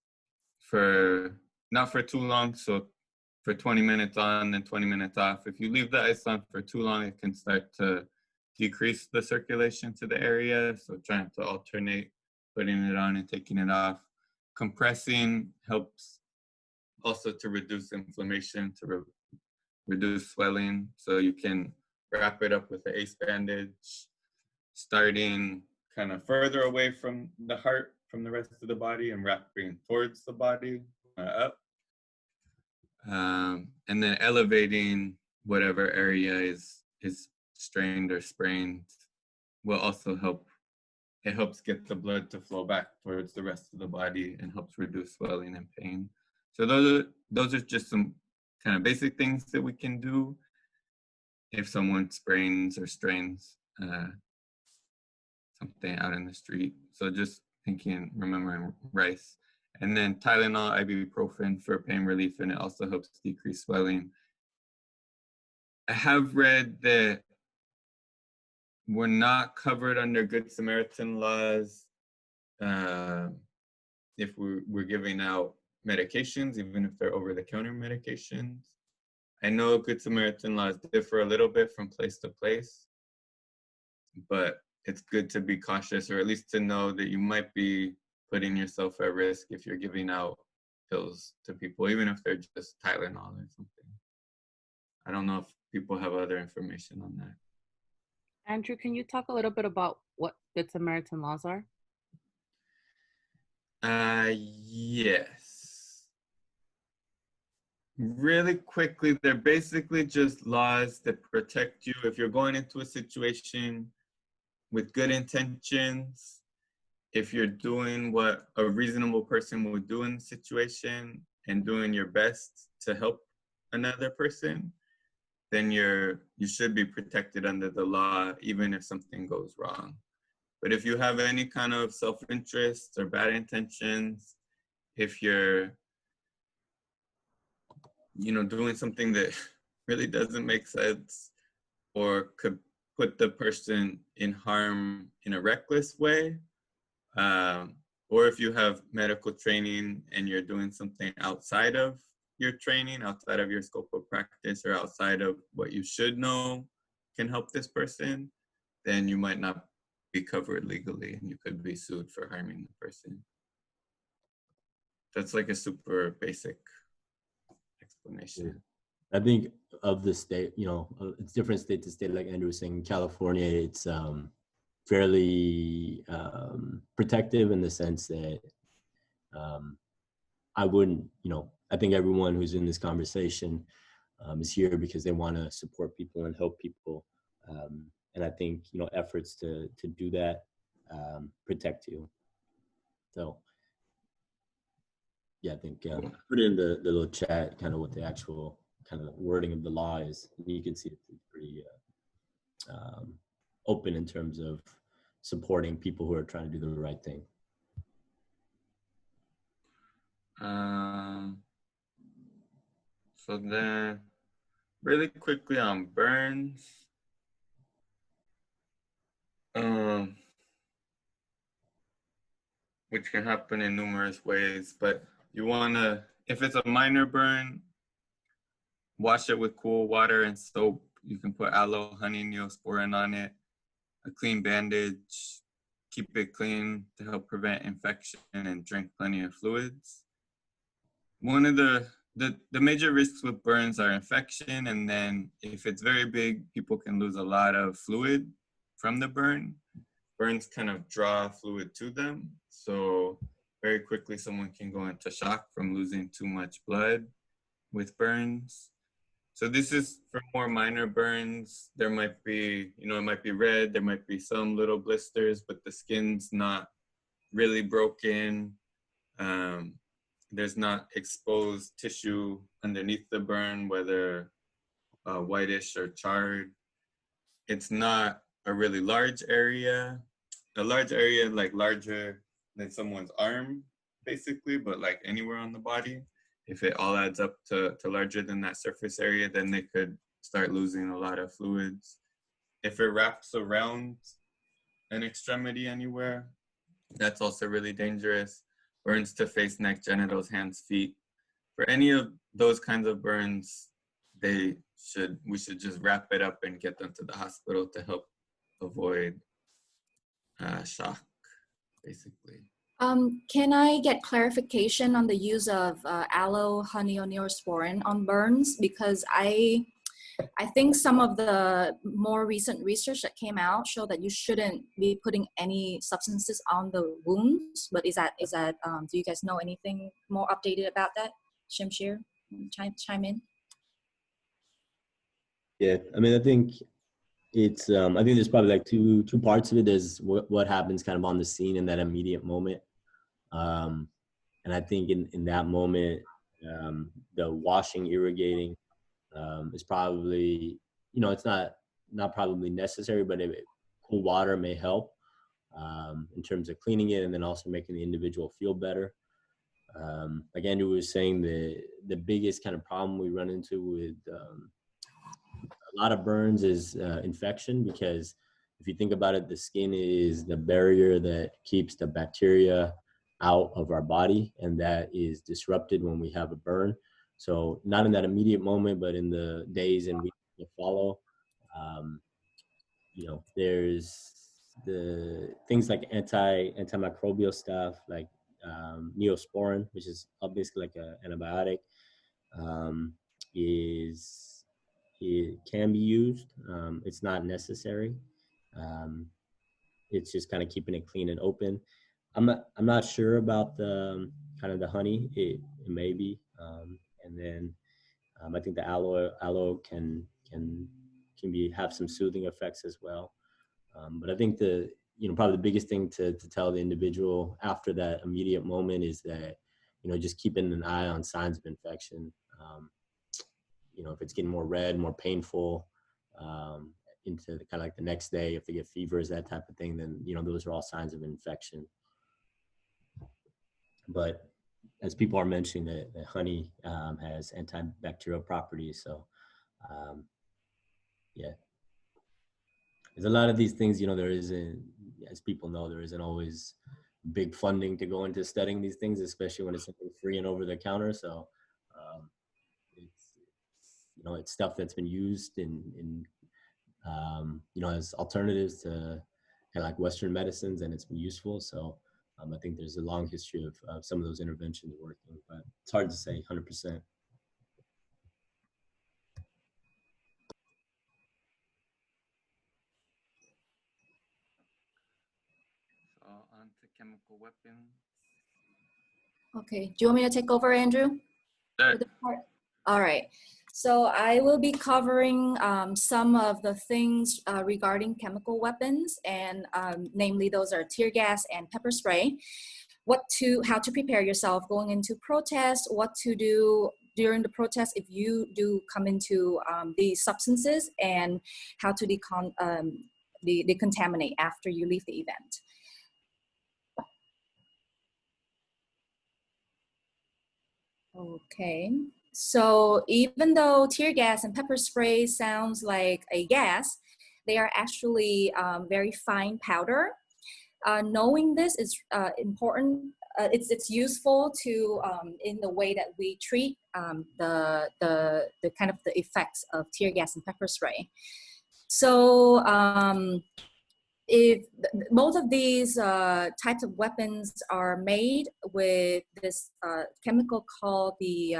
not for too long, so for 20 minutes on and 20 minutes off. If you leave the ice on for too long, it can start to decrease the circulation to the area. So trying to alternate putting it on and taking it off. Compressing helps also to reduce inflammation, to reduce swelling. So you can wrap it up with the ACE bandage, starting kind of further away from the heart, from the rest of the body, and wrapping towards the body, up. And then elevating whatever area is strained or sprained will also help. It helps get the blood to flow back towards the rest of the body and helps reduce swelling and pain. So those are just some kind of basic things that we can do if someone sprains or strains something out in the street. So just remembering rice. And then Tylenol, ibuprofen for pain relief, and it also helps decrease swelling. I have read that we're not covered under Good Samaritan laws if we're giving out medications, even if they're over-the-counter medications. I know Good Samaritan laws differ a little bit from place to place, but it's good to be cautious, or at least to know that you might be putting yourself at risk if you're giving out pills to people, even if they're just Tylenol or something. I don't know if people have other information on that. Andrew, can you talk a little bit about what Good Samaritan laws are? Yes. Really quickly, they're basically just laws that protect you if you're going into a situation with good intentions, if you're doing what a reasonable person would do in the situation and doing your best to help another person, then you should be protected under the law, even if something goes wrong. But if you have any kind of self-interest or bad intentions, if you're doing something that really doesn't make sense or could put the person in harm in a reckless way, or if you have medical training and you're doing something outside of your training, outside of your scope of practice, or outside of what you should know can help this person, then you might not be covered legally and you could be sued for harming the person. That's like a super basic explanation. I think of the state, it's different state to state. Like Andrew was saying, California, it's fairly protective in the sense that I wouldn't, I think everyone who's in this conversation is here because they want to support people and help people. And I think, efforts to do that protect you. So, yeah, I think put in the little chat kind of what the actual kind of wording of the law is. You can see it's pretty open in terms of supporting people who are trying to do the right thing. So then, really quickly on burns. Which can happen in numerous ways, but you wanna, if it's a minor burn, wash it with cool water and soap. You can put aloe, honey, neosporin on it, a clean bandage, keep it clean to help prevent infection, and drink plenty of fluids. One of the major risks with burns are infection, and then if it's very big, people can lose a lot of fluid from the burn. Burns kind of draw fluid to them, so very quickly someone can go into shock from losing too much blood with burns. So this is for more minor burns. There might be, it might be red, there might be some little blisters, but the skin's not really broken. There's not exposed tissue underneath the burn, whether whitish or charred. It's not a really large area. A large area, like larger than someone's arm, basically, but like anywhere on the body. If it all adds up to larger than that surface area, then they could start losing a lot of fluids. If it wraps around an extremity anywhere, that's also really dangerous. Burns to face, neck, genitals, hands, feet. For any of those kinds of burns, we should just wrap it up and get them to the hospital to help avoid shock, basically. Can I get clarification on the use of aloe, honey, or neosporin on burns? Because I think some of the more recent research that came out show that you shouldn't be putting any substances on the wounds. But is that do you guys know anything more updated about that? Shamshir, chime in. Yeah, I mean, I think it's I think there's probably like two parts of it. There's what happens kind of on the scene in that immediate moment, and I think in that moment, the washing, irrigating is probably, it's not probably necessary, but cool water may help in terms of cleaning it and then also making the individual feel better. Like Andrew was saying, the biggest kind of problem we run into with a lot of burns is infection, because if you think about it, the skin is the barrier that keeps the bacteria out of our body, and that is disrupted when we have a burn. So not in that immediate moment, but in the days and weeks that follow, there's the things like antimicrobial stuff, like neosporin, which is basically like an antibiotic, it can be used. It's not necessary. It's just kind of keeping it clean and open. I'm not sure about the kind of the honey. It may be, and then I think the aloe can have some soothing effects as well. But I think probably the biggest thing to tell the individual after that immediate moment is that, just keeping an eye on signs of infection. If it's getting more red, more painful, into the, kind of like the next day, if they get fevers, that type of thing, then, those are all signs of infection. But as people are mentioning, that honey has antibacterial properties. So, yeah. There's a lot of these things, there isn't, as people know, there isn't always big funding to go into studying these things, especially when it's something free and over the counter. So, it's stuff that's been used in as alternatives to like Western medicines, and it's been useful. So I think there's a long history of some of those interventions working, but it's hard to say 100%. So on to chemical weapons. Okay, do you want me to take over, Andrew? Sure. All right. So I will be covering some of the things regarding chemical weapons, and namely those are tear gas and pepper spray. How to prepare yourself going into protest, what to do during the protest if you do come into these substances, and how to decontaminate after you leave the event. Okay, so even though tear gas and pepper spray sounds like a gas, they are actually very fine powder. Knowing this is important. It's useful to in the way that we treat the kind of the effects of tear gas and pepper spray. So if both of these types of weapons are made with this chemical called the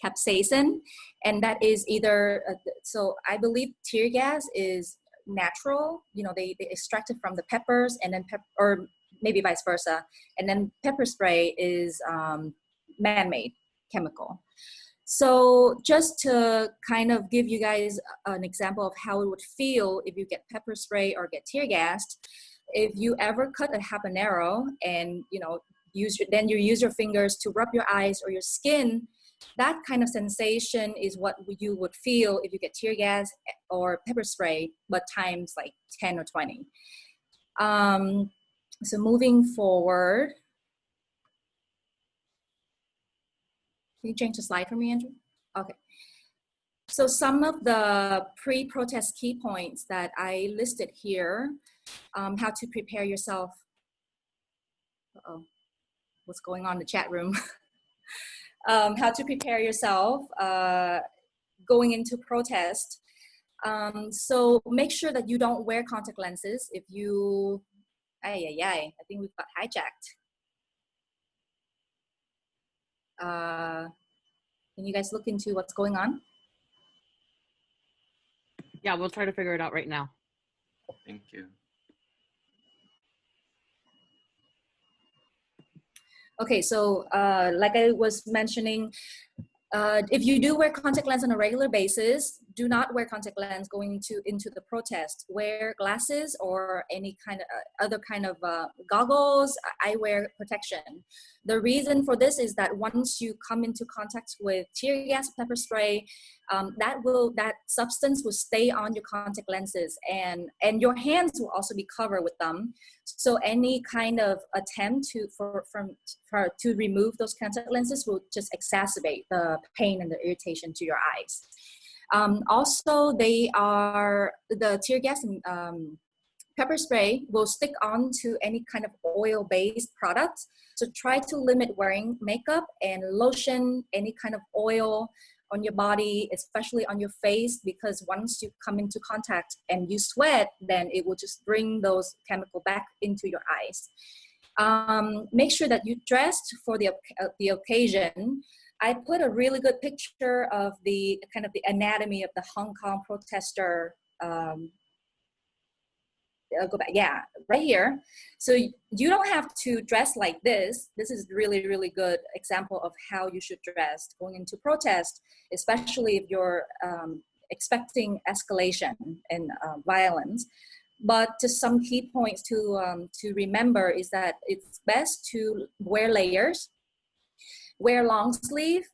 capsaicin, and that is either so I believe tear gas is natural, they extract it from the peppers, and then or maybe vice versa, and then pepper spray is man-made chemical. So just to kind of give you guys an example of how it would feel if you get pepper spray or get tear gassed, if you ever cut a habanero and you use your fingers to rub your eyes or your skin, that kind of sensation is what you would feel if you get tear gas or pepper spray, but times like 10 or 20. So moving forward, can you change the slide for me, Andrew? Okay. So some of the pre-protest key points that I listed here, how to prepare yourself. Uh-oh, what's going on in the chat room? How to prepare yourself going into protest. So make sure that you don't wear contact lenses if you, I think we've got hijacked. Can you guys look into what's going on? Yeah, we'll try to figure it out right now. Thank you. Okay, so like I was mentioning, if you do wear contact lens on a regular basis, do not wear contact lens going into the protest. Wear glasses or any kind of other kind of goggles, eyewear protection. The reason for this is that once you come into contact with tear gas, pepper spray, that substance will stay on your contact lenses, and your hands will also be covered with them. So any kind of attempt to remove those contact lenses will just exacerbate the pain and the irritation to your eyes. Also, the tear gas and pepper spray will stick onto any kind of oil-based products. So try to limit wearing makeup and lotion, any kind of oil on your body, especially on your face, because once you come into contact and you sweat, then it will just bring those chemicals back into your eyes. Make sure that you dressed for the occasion. I put a really good picture of the kind of the anatomy of the Hong Kong protester. Go back, yeah, right here. So you don't have to dress like this. This is really, really good example of how you should dress going into protest, especially if you're expecting escalation and violence. But just some key points to remember is that it's best to wear layers, wear long sleeve,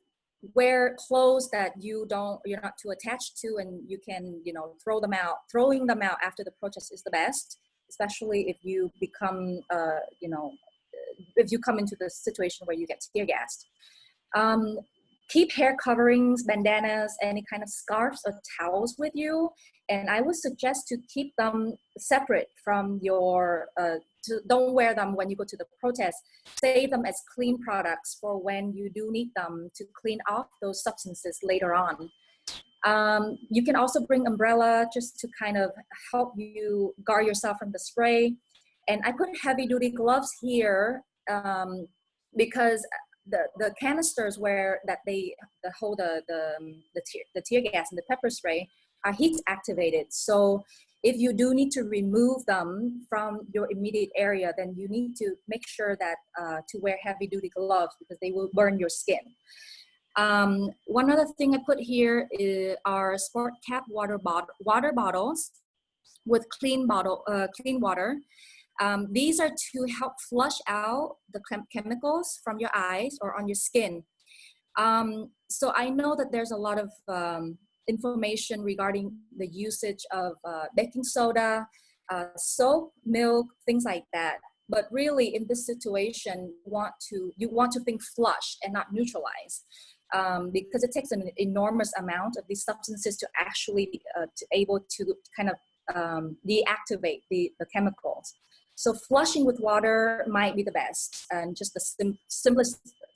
wear clothes that you're not too attached to, and you can throw them out. Throwing them out after the protest is the best, especially if you become if you come into the situation where you get tear gassed. Keep hair coverings, bandanas, any kind of scarves or towels with you, and I would suggest to keep them separate from your don't wear them when you go to the protest. Save them as clean products for when you do need them to clean off those substances later on. You can also bring umbrella just to kind of help you guard yourself from the spray. And I put heavy duty gloves here because the canisters that hold the tear gas and the pepper spray are heat activated. So if you do need to remove them from your immediate area, then you need to make sure that to wear heavy duty gloves because they will burn your skin. One other thing I put here are sport cap water bottles with clean water. These are to help flush out the chemicals from your eyes or on your skin. So I know that there's a lot of information regarding the usage of baking soda, soap, milk, things like that. But really, in this situation, you want to think flush and not neutralize, because it takes an enormous amount of these substances to actually able to kind of deactivate the chemicals. So flushing with water might be the best and just the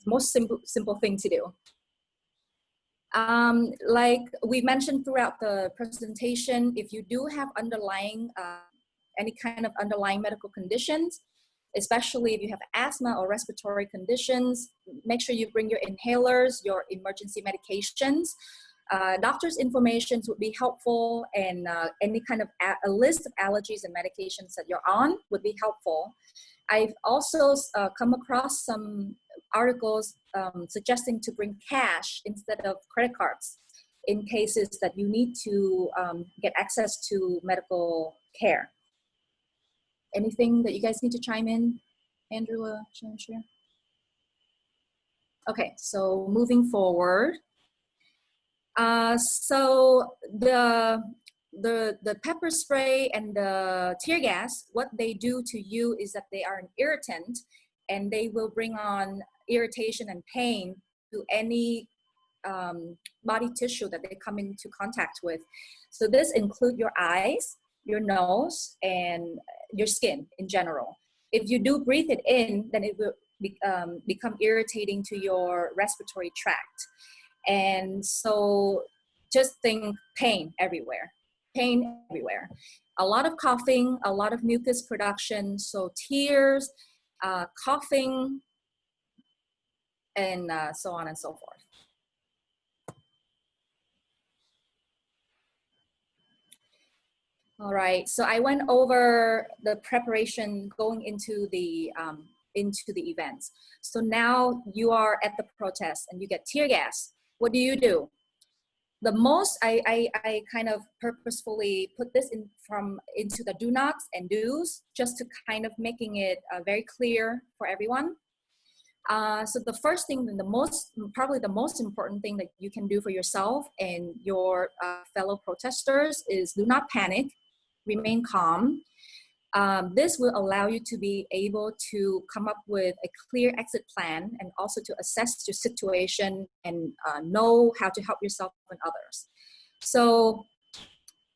most simple thing to do. Like we mentioned throughout the presentation, if you do have any kind of underlying medical conditions, especially if you have asthma or respiratory conditions, make sure you bring your inhalers, your emergency medications. Doctor's information would be helpful, and any kind of a list of allergies and medications that you're on would be helpful. I've also come across some articles suggesting to bring cash instead of credit cards in cases that you need to get access to medical care. Anything that you guys need to chime in? Andrew, share? Okay, so moving forward. So the pepper spray and the tear gas, what they do to you is that they are an irritant, and they will bring on irritation and pain to any body tissue that they come into contact with. So this includes your eyes, your nose, and your skin in general. If you do breathe it in, then it will become irritating to your respiratory tract. And so just think pain everywhere. pain everywhere. A lot of coughing, a lot of mucus production, so tears, coughing, and so on and so forth. All right, so I went over the preparation going into the events. So now you are at the protest and you get tear gas. What do? The most, I kind of purposefully put this into the do nots and do's, just to kind of making it very clear for everyone. So the first thing, and probably the most important thing that you can do for yourself and your fellow protesters is do not panic, remain calm. This will allow you to be able to come up with a clear exit plan, and also to assess your situation and know how to help yourself and others. So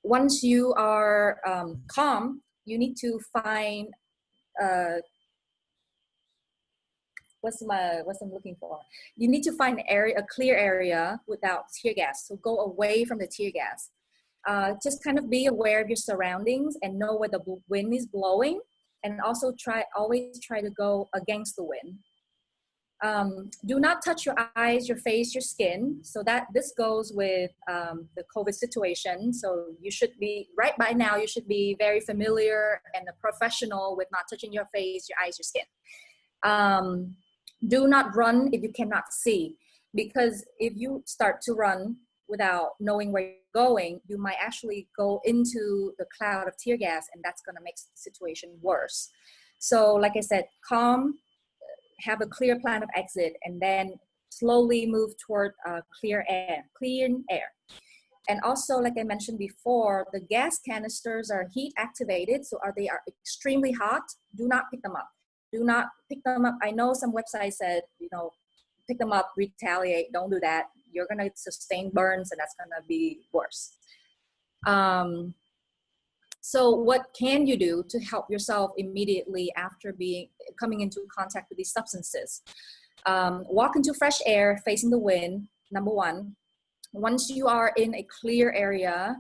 once you are calm, you need to find what's I'm looking for? You need to find a clear area without tear gas. So go away from the tear gas. Just kind of be aware of your surroundings and know where the wind is blowing, and also always try to go against the wind. Do not touch your eyes, your face, your skin. So this goes with the COVID situation. So you should be, right by now, you should be very familiar and a professional with not touching your face, your eyes, your skin. Do not run if you cannot see, because if you start to run without knowing where you're going, you might actually go into the cloud of tear gas, and that's going to make the situation worse. So like I said, calm, have a clear plan of exit, and then slowly move toward clean air. And also, like I mentioned before, the gas canisters are heat activated, so they are extremely hot. Do not pick them up. Do not pick them up. I know some websites said, pick them up, retaliate. Don't do that. You're gonna sustain burns, and that's gonna be worse. So what can you do to help yourself immediately after coming into contact with these substances? Walk into fresh air, facing the wind, number one. Once you are in a clear area,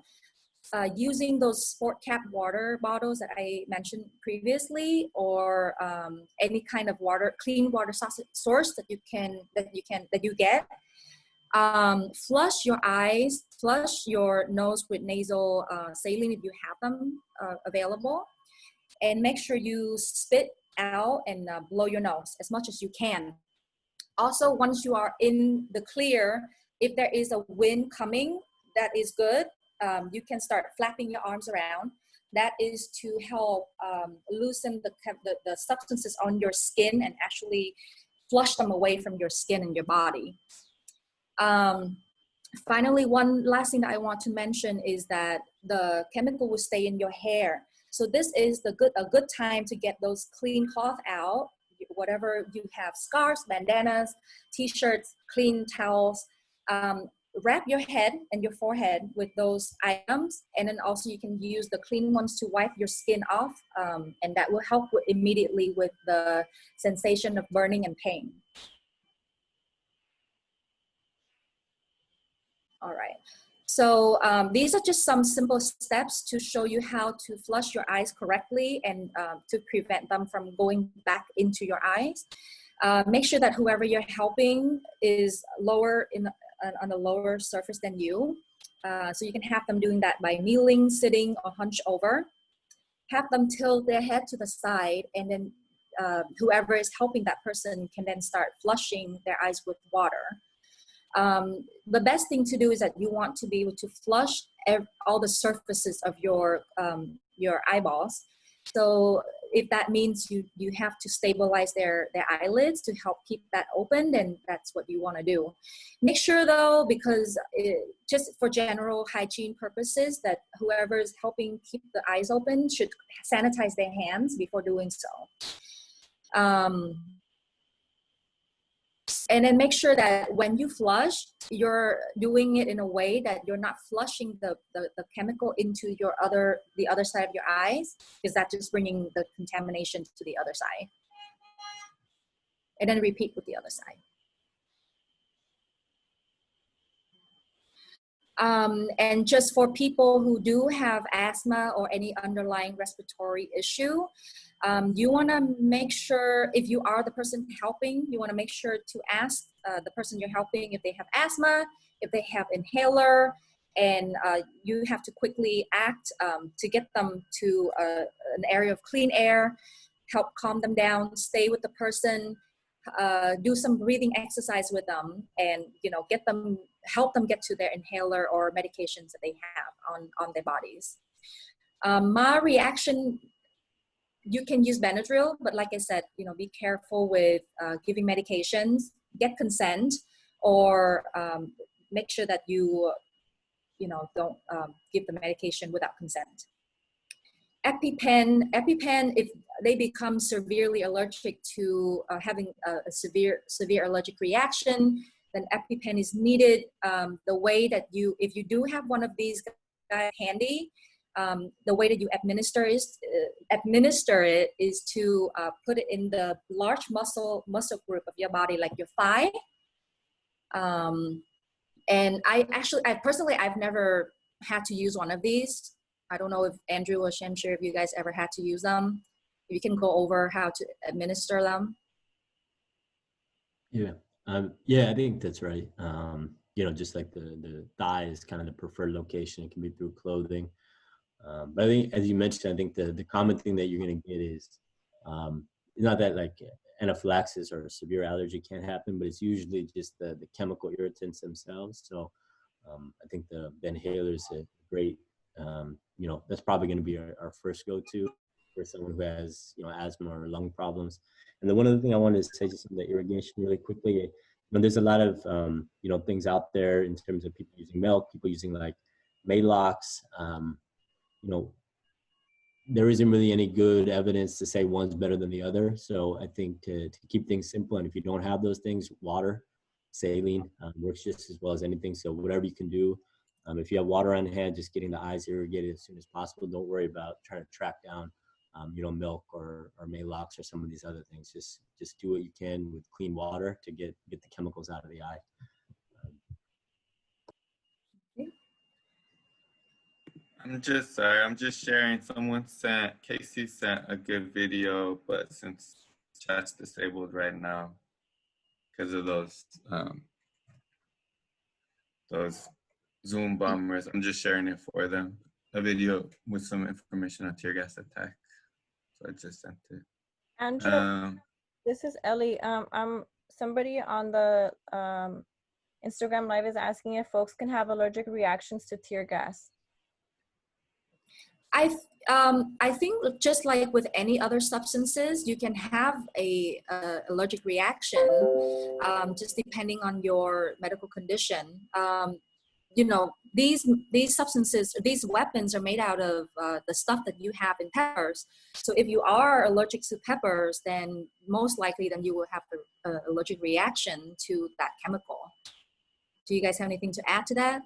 using those sport cap water bottles that I mentioned previously, or any kind of clean water source that you get. Flush your eyes, flush your nose with nasal saline if you have them available, and make sure you spit out and blow your nose as much as you can. Also, once you are in the clear, if there is a wind coming, that is good. You can start flapping your arms around. That is to help loosen the substances on your skin and actually flush them away from your skin and your body. Finally, one last thing that I want to mention is that the chemical will stay in your hair. So this is a good time to get those clean cloth out, whatever you have, scarves, bandanas, t-shirts, clean towels. Wrap your head and your forehead with those items, and then also you can use the clean ones to wipe your skin off, and that will help immediately with the sensation of burning and pain. All right, so these are just some simple steps to show you how to flush your eyes correctly and to prevent them from going back into your eyes. Make sure that whoever you're helping is lower on a lower surface than you. So you can have them doing that by kneeling, sitting, or hunch over. Have them tilt their head to the side, and then whoever is helping that person can then start flushing their eyes with water. The best thing to do is that you want to be able to flush all the surfaces of your eyeballs. So if that means you have to stabilize their eyelids to help keep that open, then that's what you want to do. Make sure though, because just for general hygiene purposes, that whoever is helping keep the eyes open should sanitize their hands before doing so. And then make sure that when you flush, you're doing it in a way that you're not flushing the chemical into the other side of your eyes, because that's just bringing the contamination to the other side. And then repeat with the other side. And just for people who do have asthma or any underlying respiratory issue, you want to make sure, if you are the person helping, you want to make sure to ask the person you're helping if they have asthma, if they have inhaler, and you have to quickly act to get them to an area of clean air, help calm them down, stay with the person, do some breathing exercise with them, and help them get to their inhaler or medications that they have on their bodies. My reaction, you can use Benadryl, but like I said, be careful with giving medications, get consent, or make sure that you don't give the medication without consent. EpiPen, if they become severely allergic to having a severe allergic reaction, then EpiPen is needed. The way that if you do have one of these guys handy, the way that you administer it is to put it in the large muscle group of your body, like your thigh. And I've never had to use one of these. I don't know if Andrew or Shamshir, if you guys ever had to use them. If you can go over how to administer them. Yeah. Yeah, I think that's right. Just like the thigh is kind of the preferred location. It can be through clothing. But I think, as you mentioned, I think the common thing that you're going to get is not that like anaphylaxis or severe allergy can't happen, but it's usually just the chemical irritants themselves. So I think the inhaler is a great, that's probably going to be our first go-to for someone who has, asthma or lung problems. And then one other thing I wanted to say, just on the irrigation really quickly, there's a lot of, things out there in terms of people using milk, people using like Maalox. There isn't really any good evidence to say one's better than the other. So I think to keep things simple, and if you don't have those things, water, saline works just as well as anything. So whatever you can do, if you have water on hand, just getting the eyes irrigated as soon as possible. Don't worry about trying to track down, milk or Maalox or some of these other things. Just do what you can with clean water to get the chemicals out of the eye. I'm just sharing. Casey sent a good video, but since chat's disabled right now because of those Zoom bombers, I'm just sharing it for them. A video with some information on tear gas attack. So I just sent it. Andrew, this is Ellie. Somebody on the Instagram Live is asking if folks can have allergic reactions to tear gas. I think just like with any other substances, you can have a allergic reaction, just depending on your medical condition. These substances, these weapons are made out of the stuff that you have in peppers. So if you are allergic to peppers, then most likely then you will have the allergic reaction to that chemical. Do you guys have anything to add to that?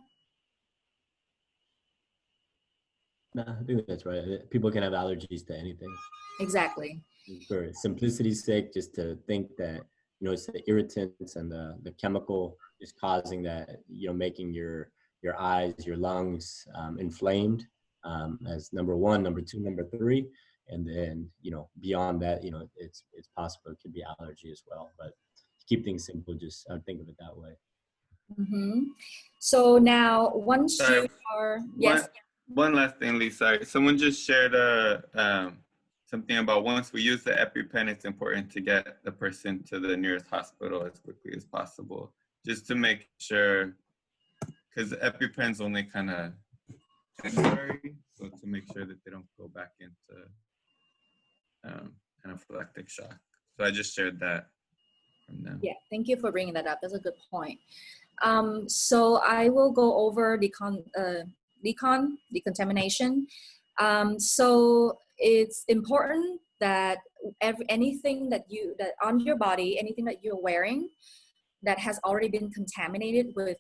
No, I think that's right. People can have allergies to anything. Exactly. For simplicity's sake, just to think that, it's the irritants and the chemical is causing that, making your eyes, your lungs inflamed as number one, number two, number three. And then, beyond that, it's possible it could be allergy as well. But to keep things simple, just think of it that way. Mm-hmm. So now once you are, yes. One last thing, Lee, sorry. Someone just shared something about once we use the EpiPen, it's important to get the person to the nearest hospital as quickly as possible, just to make sure, because the EpiPen's only kind of temporary, so to make sure that they don't go back into anaphylactic shock. So I just shared that from them. Yeah, thank you for bringing that up. That's a good point. So I will go over decontamination. So it's important that anything that on your body, anything that you're wearing that has already been contaminated with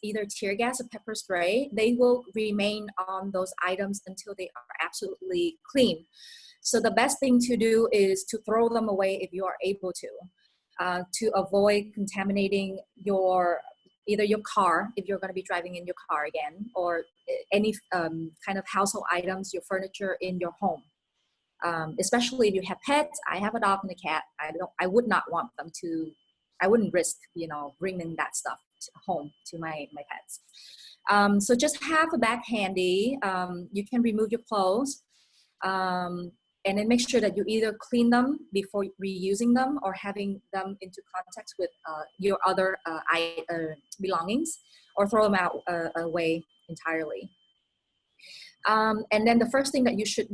either tear gas or pepper spray, they will remain on those items until they are absolutely clean. So the best thing to do is to throw them away if you are able to avoid contaminating your either your car, if you're going to be driving in your car again, or any kind of household items, your furniture in your home. Especially if you have pets. I have a dog and a cat. I would not want them to, I wouldn't risk, bringing that stuff home to my pets. So just have a bag handy. You can remove your clothes, and then make sure that you either clean them before reusing them or having them into contact with your other belongings, or throw them out away entirely. And then the first thing that you should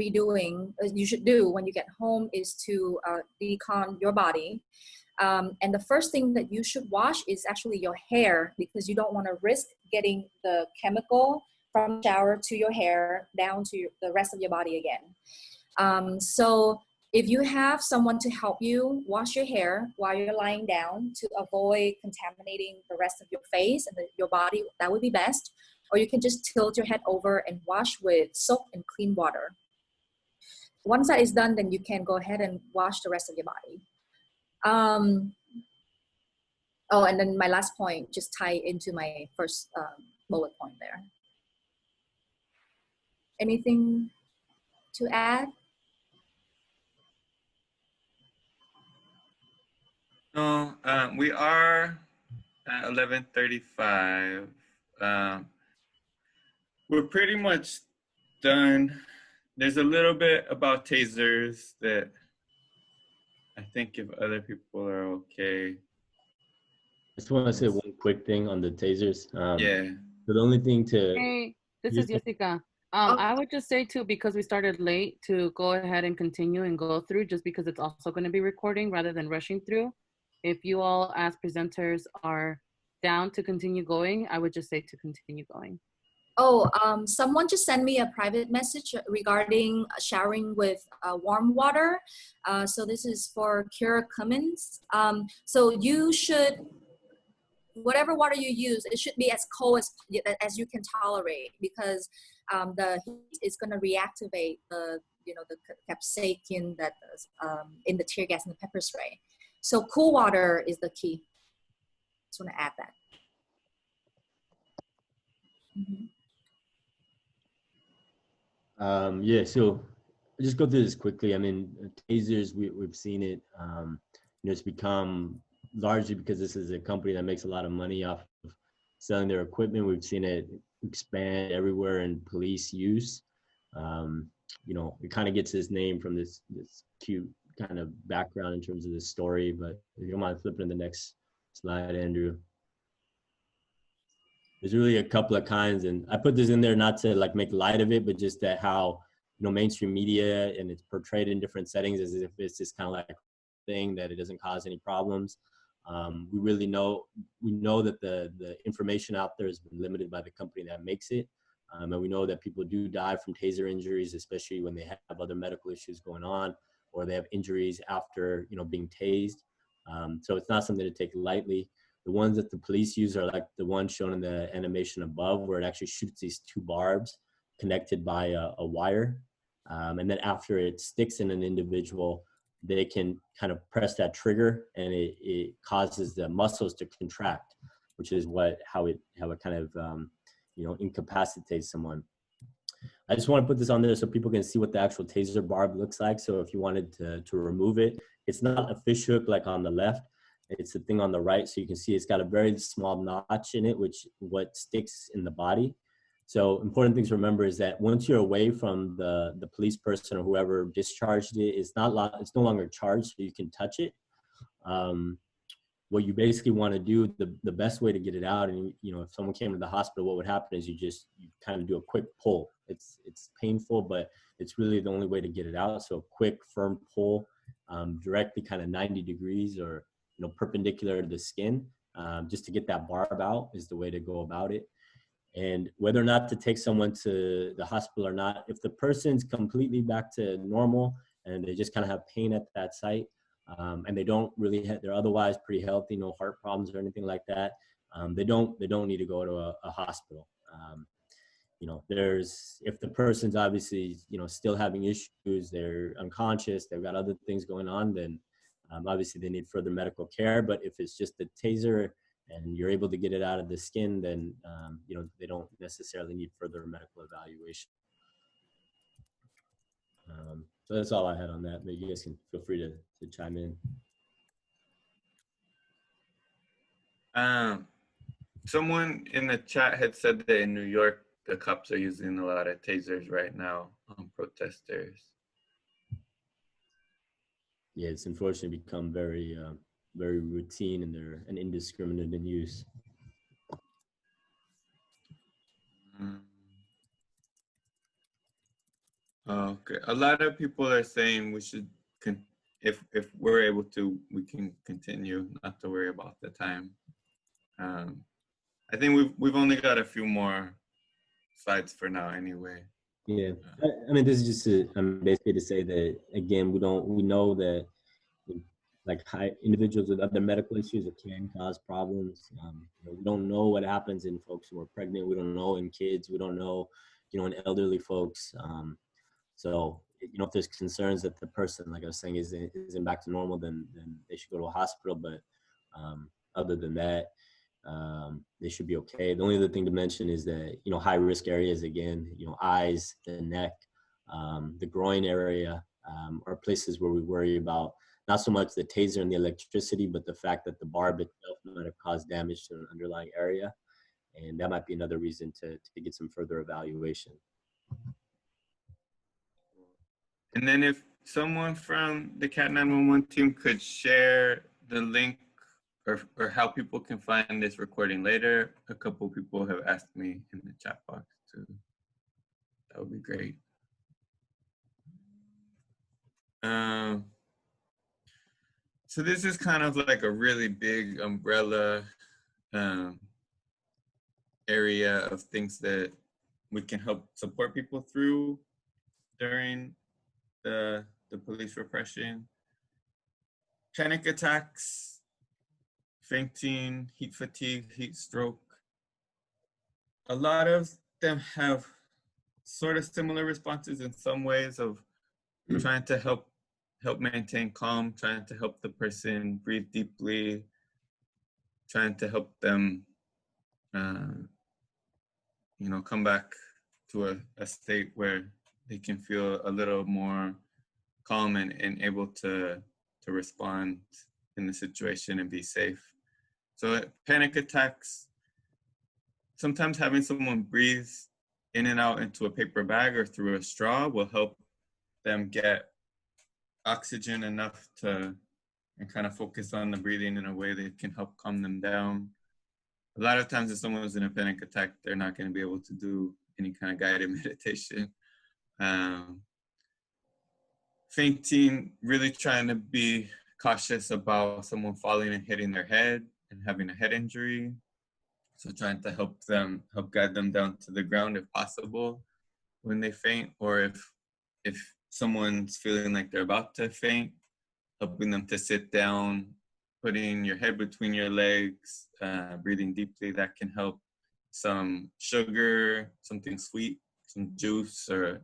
do when you get home is to decon your body. And the first thing that you should wash is actually your hair, because you don't want to risk getting the chemical from the shower to your hair down to the rest of your body again. So if you have someone to help you wash your hair while you're lying down to avoid contaminating the rest of your face and your body, that would be best. Or you can just tilt your head over and wash with soap and clean water. Once that is done, then you can go ahead and wash the rest of your body. Oh, and then my last point, just tie into my first bullet point there. Anything to add? No, we are at 11:35. We're pretty much done. There's a little bit about tasers that I think if other people are okay. I just want to say one quick thing on the tasers. Yeah. So the only thing to... Hey, this is Jessica. I would just say too, because we started late, to go ahead and continue and go through, just because it's also going to be recording rather than rushing through. If you all as presenters are down to continue going, I would just say to continue going. Oh, someone just sent me a private message regarding showering with warm water. So this is for Kira Cummins. So you should, whatever water you use, it should be as cold as you can tolerate, because the heat is going to reactivate the capsaicin that is in the tear gas and the pepper spray. So cool water is the key. Just want to add that. Mm-hmm. Yeah, so I'll just go through this quickly. I mean, tasers, we've seen it, it's become largely because this is a company that makes a lot of money off of selling their equipment. We've seen it expand everywhere in police use. It kind of gets its name from this cute kind of background in terms of this story, but if you don't mind flipping to the next slide, Andrew. There's really a couple of kinds, and I put this in there not to like make light of it, but just that how mainstream media and it's portrayed in different settings as if it's just kind of like thing that it doesn't cause any problems. We know that the information out there has been limited by the company that makes it, and we know that people do die from taser injuries, especially when they have other medical issues going on, or they have injuries after being tased. So it's not something to take lightly. The ones that the police use are like the ones shown in the animation above, where it actually shoots these two barbs connected by a wire. And then after it sticks in an individual, they can kind of press that trigger, and it causes the muscles to contract, which is how it kind of incapacitates someone. I just want to put this on there so people can see what the actual taser barb looks like. So if you wanted to remove it, it's not a fish hook like on the left. It's the thing on the right. So you can see it's got a very small notch in it, which what sticks in the body. So important things to remember is that once you're away from the police person or whoever discharged it, it's no longer charged, so you can touch it. What you basically want to do, the best way to get it out, and if someone came to the hospital, what would happen is you kind of do a quick pull. It's painful, but it's really the only way to get it out. So a quick, firm pull, directly kind of 90 degrees or perpendicular to the skin, just to get that barb out is the way to go about it. And whether or not to take someone to the hospital or not, if the person's completely back to normal and they just kind of have pain at that site, and they don't really they're otherwise pretty healthy, no heart problems or anything like that, they don't need to go to a hospital. If the person's obviously still having issues, they're unconscious, they've got other things going on, then obviously they need further medical care. But if it's just the taser and you're able to get it out of the skin, then they don't necessarily need further medical evaluation. So that's all I had on that. But you guys can feel free to chime in. Someone in the chat had said that in New York, the cops are using a lot of tasers right now on protesters. Yeah, it's unfortunately become very, very routine and indiscriminate in use. Okay, a lot of people are saying we should, if we're able to, we can continue, not to worry about the time. I think we've only got a few more slides for now, anyway. Yeah, I mean, this is just basically to say that again, we know that like individuals with other medical issues, it can cause problems. We don't know what happens in folks who are pregnant. We don't know in kids. We don't know, in elderly folks. So, if there's concerns that the person, like I was saying, isn't back to normal, then they should go to a hospital. But other than that, they should be okay. The only other thing to mention is that, high risk areas, again, eyes, the neck, the groin area, are places where we worry about not so much the taser and the electricity, but the fact that the barb itself might have caused damage to an underlying area. And that might be another reason to get some further evaluation. And then if someone from the CAT 911 team could share the link or how people can find this recording later. A couple people have asked me in the chat box too. That would be great. So this is kind of like a really big umbrella area of things that we can help support people through during the police repression. Panic attacks, fainting, heat fatigue, heat stroke. A lot of them have sort of similar responses in some ways of trying to help maintain calm, trying to help the person breathe deeply, trying to help them, come back to a state where they can feel a little more calm and able to respond in the situation and be safe. So panic attacks, sometimes having someone breathe in and out into a paper bag or through a straw will help them get oxygen enough and kind of focus on the breathing in a way that can help calm them down. A lot of times if someone's in a panic attack, they're not going to be able to do any kind of guided meditation. Fainting, really trying to be cautious about someone falling and hitting their head and having a head injury. So trying to help guide them down to the ground if possible when they faint, or if someone's feeling like they're about to faint, helping them to sit down, putting your head between your legs, breathing deeply, that can help. Some sugar, something sweet, some juice or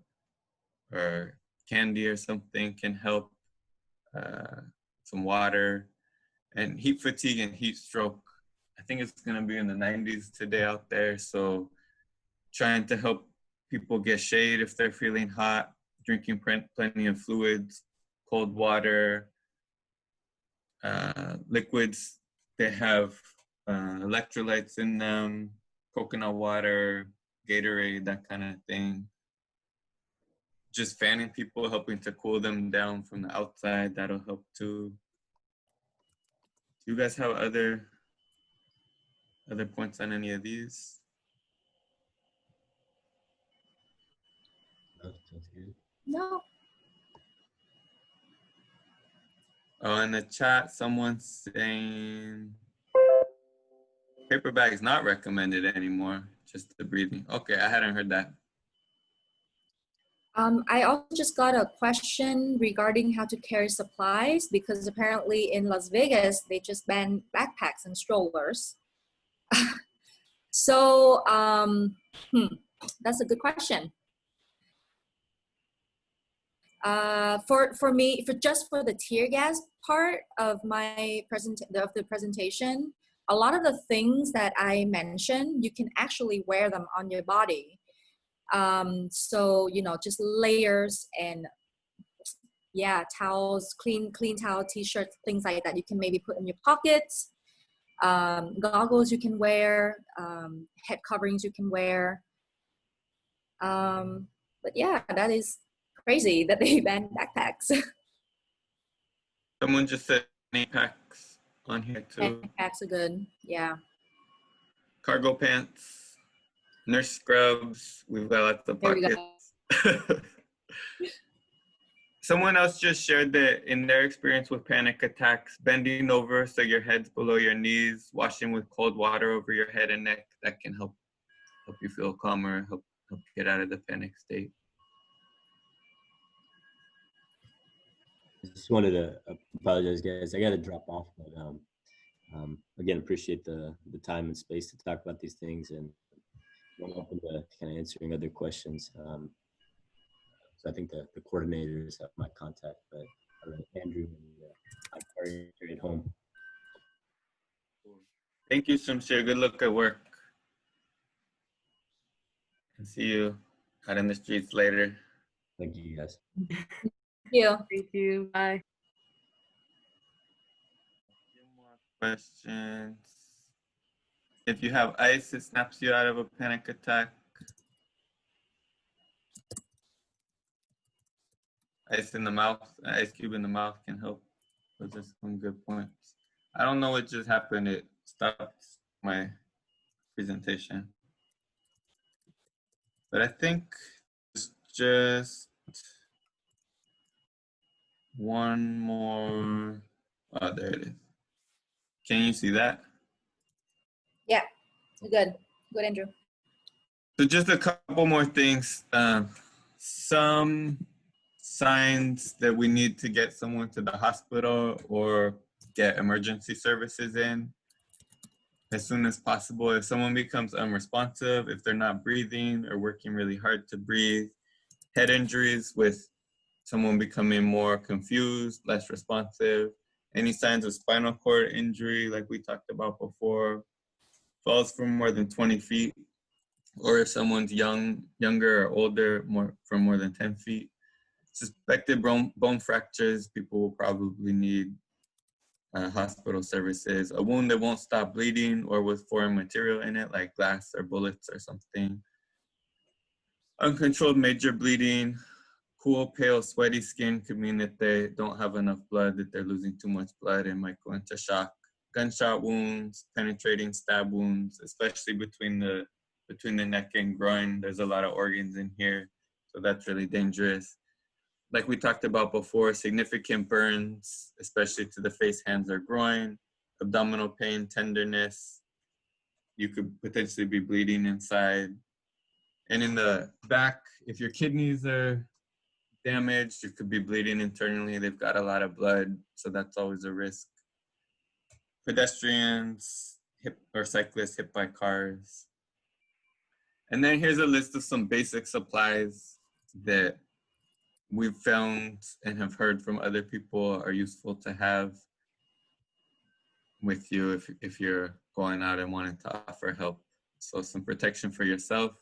candy or something can help. Some water. And heat fatigue and heat stroke, I think it's going to be in the 90s today out there. So trying to help people get shade if they're feeling hot, drinking plenty of fluids, cold water, liquids that have electrolytes in them, coconut water, Gatorade, that kind of thing. Just fanning people, helping to cool them down from the outside, that'll help too. Do you guys have other points on any of these? No. Oh, in the chat, someone's saying paper bag is not recommended anymore, just the breathing. Okay, I hadn't heard that. I also just got a question regarding how to carry supplies, because apparently in Las Vegas, they just banned backpacks and strollers. So that's a good question. For me, for the tear gas part of my presentation, a lot of the things that I mentioned, you can actually wear them on your body. So, you know, just layers and yeah, towels, clean towel, t-shirts, things like that. You can maybe put in your pockets, goggles you can wear, head coverings you can wear. But yeah, that is crazy that they banned backpacks. Someone just said fanny packs on here too. Backpacks are good, yeah. Cargo pants, nurse scrubs. We've got lots of There we pockets. Someone else just shared that in their experience with panic attacks, bending over so your head's below your knees, washing with cold water over your head and neck, that can help you feel calmer, help get out of the panic state. I just wanted to apologize, guys. I got to drop off, but again, appreciate the time and space to talk about these things, and I'm open to kind of answering other questions. So I think the coordinators have my contact, but Andrew and Mike are at home. Thank you, Shamshir. Good luck at work. And see you out in the streets later. Thank you, guys. Yeah. Thank you. Bye. Few more questions. If you have ice, it snaps you out of a panic attack. Ice in the mouth, ice cube in the mouth can help. Those are some good points. I don't know what just happened. It stopped my presentation. But I think it's just one more. Oh, there it is. Can you see that? Yeah, good. Good, Andrew. So just a couple more things. Some signs that we need to get someone to the hospital or get emergency services in as soon as possible. If someone becomes unresponsive, if they're not breathing or working really hard to breathe, head injuries with someone becoming more confused, less responsive, any signs of spinal cord injury like we talked about before, falls from more than 20 feet, or if someone's younger or older, from more than 10 feet. Suspected bone fractures, people will probably need hospital services. A wound that won't stop bleeding or with foreign material in it, like glass or bullets or something. Uncontrolled major bleeding. Cool, pale, sweaty skin could mean that they don't have enough blood, that they're losing too much blood and might go into shock. Gunshot wounds, penetrating stab wounds, especially between the neck and groin. There's a lot of organs in here, so that's really dangerous. Like we talked about before, significant burns, especially to the face, hands, or groin, abdominal pain, tenderness. You could potentially be bleeding inside. And in the back, if your kidneys are damaged, you could be bleeding internally. They've got a lot of blood, so that's always a risk. Pedestrians or cyclists hit by cars. And then here's a list of some basic supplies that we've found and have heard from other people are useful to have with you if you're going out and wanting to offer help. So some protection for yourself.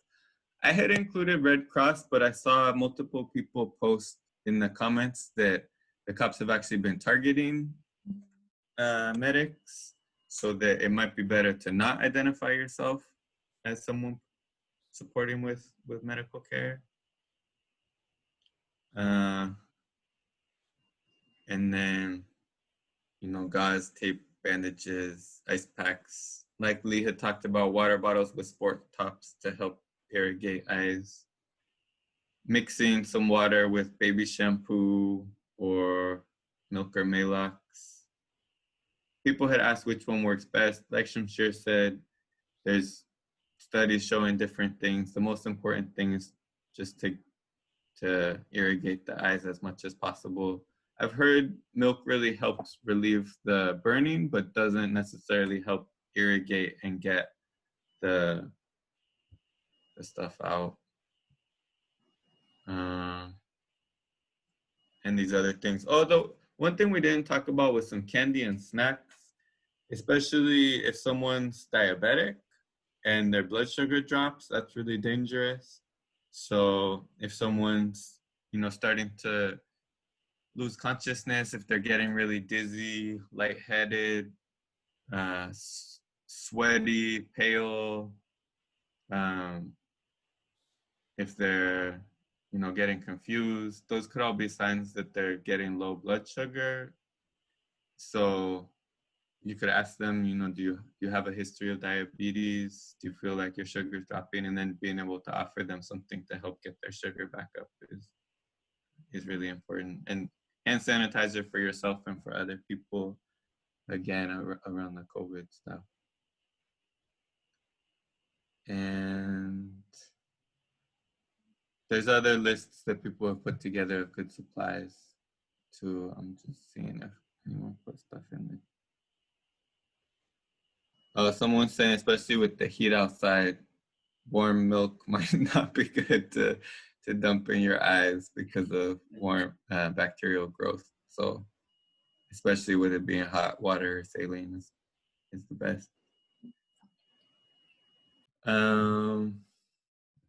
I had included Red Cross, but I saw multiple people post in the comments that the cops have actually been targeting medics, so that it might be better to not identify yourself as someone supporting with medical care. And then, you know, gauze, tape, bandages, ice packs. Like Lee had talked about, water bottles with sport tops to help irrigate eyes. Mixing some water with baby shampoo or milk or Maalox. People had asked which one works best. Like Shamshir said, there's studies showing different things. The most important thing is just to irrigate the eyes as much as possible. I've heard milk really helps relieve the burning, but doesn't necessarily help irrigate and get the stuff out. And these other things. Although one thing we didn't talk about was some candy and snacks. especially if someone's diabetic and their blood sugar drops, that's really dangerous. So if someone's, starting to lose consciousness, if they're getting really dizzy, lightheaded, sweaty, pale, if they're, getting confused, those could all be signs that they're getting low blood sugar. So you could ask them, do you have a history of diabetes? Do you feel like your sugar's dropping? And then being able to offer them something to help get their sugar back up is really important. And hand sanitizer for yourself and for other people, again, around the COVID stuff. And there's other lists that people have put together of good supplies too. I'm just seeing if anyone put stuff in there. Someone's saying, especially with the heat outside, warm milk might not be good to dump in your eyes because of warm bacterial growth. So especially with it being hot, water or saline is the best.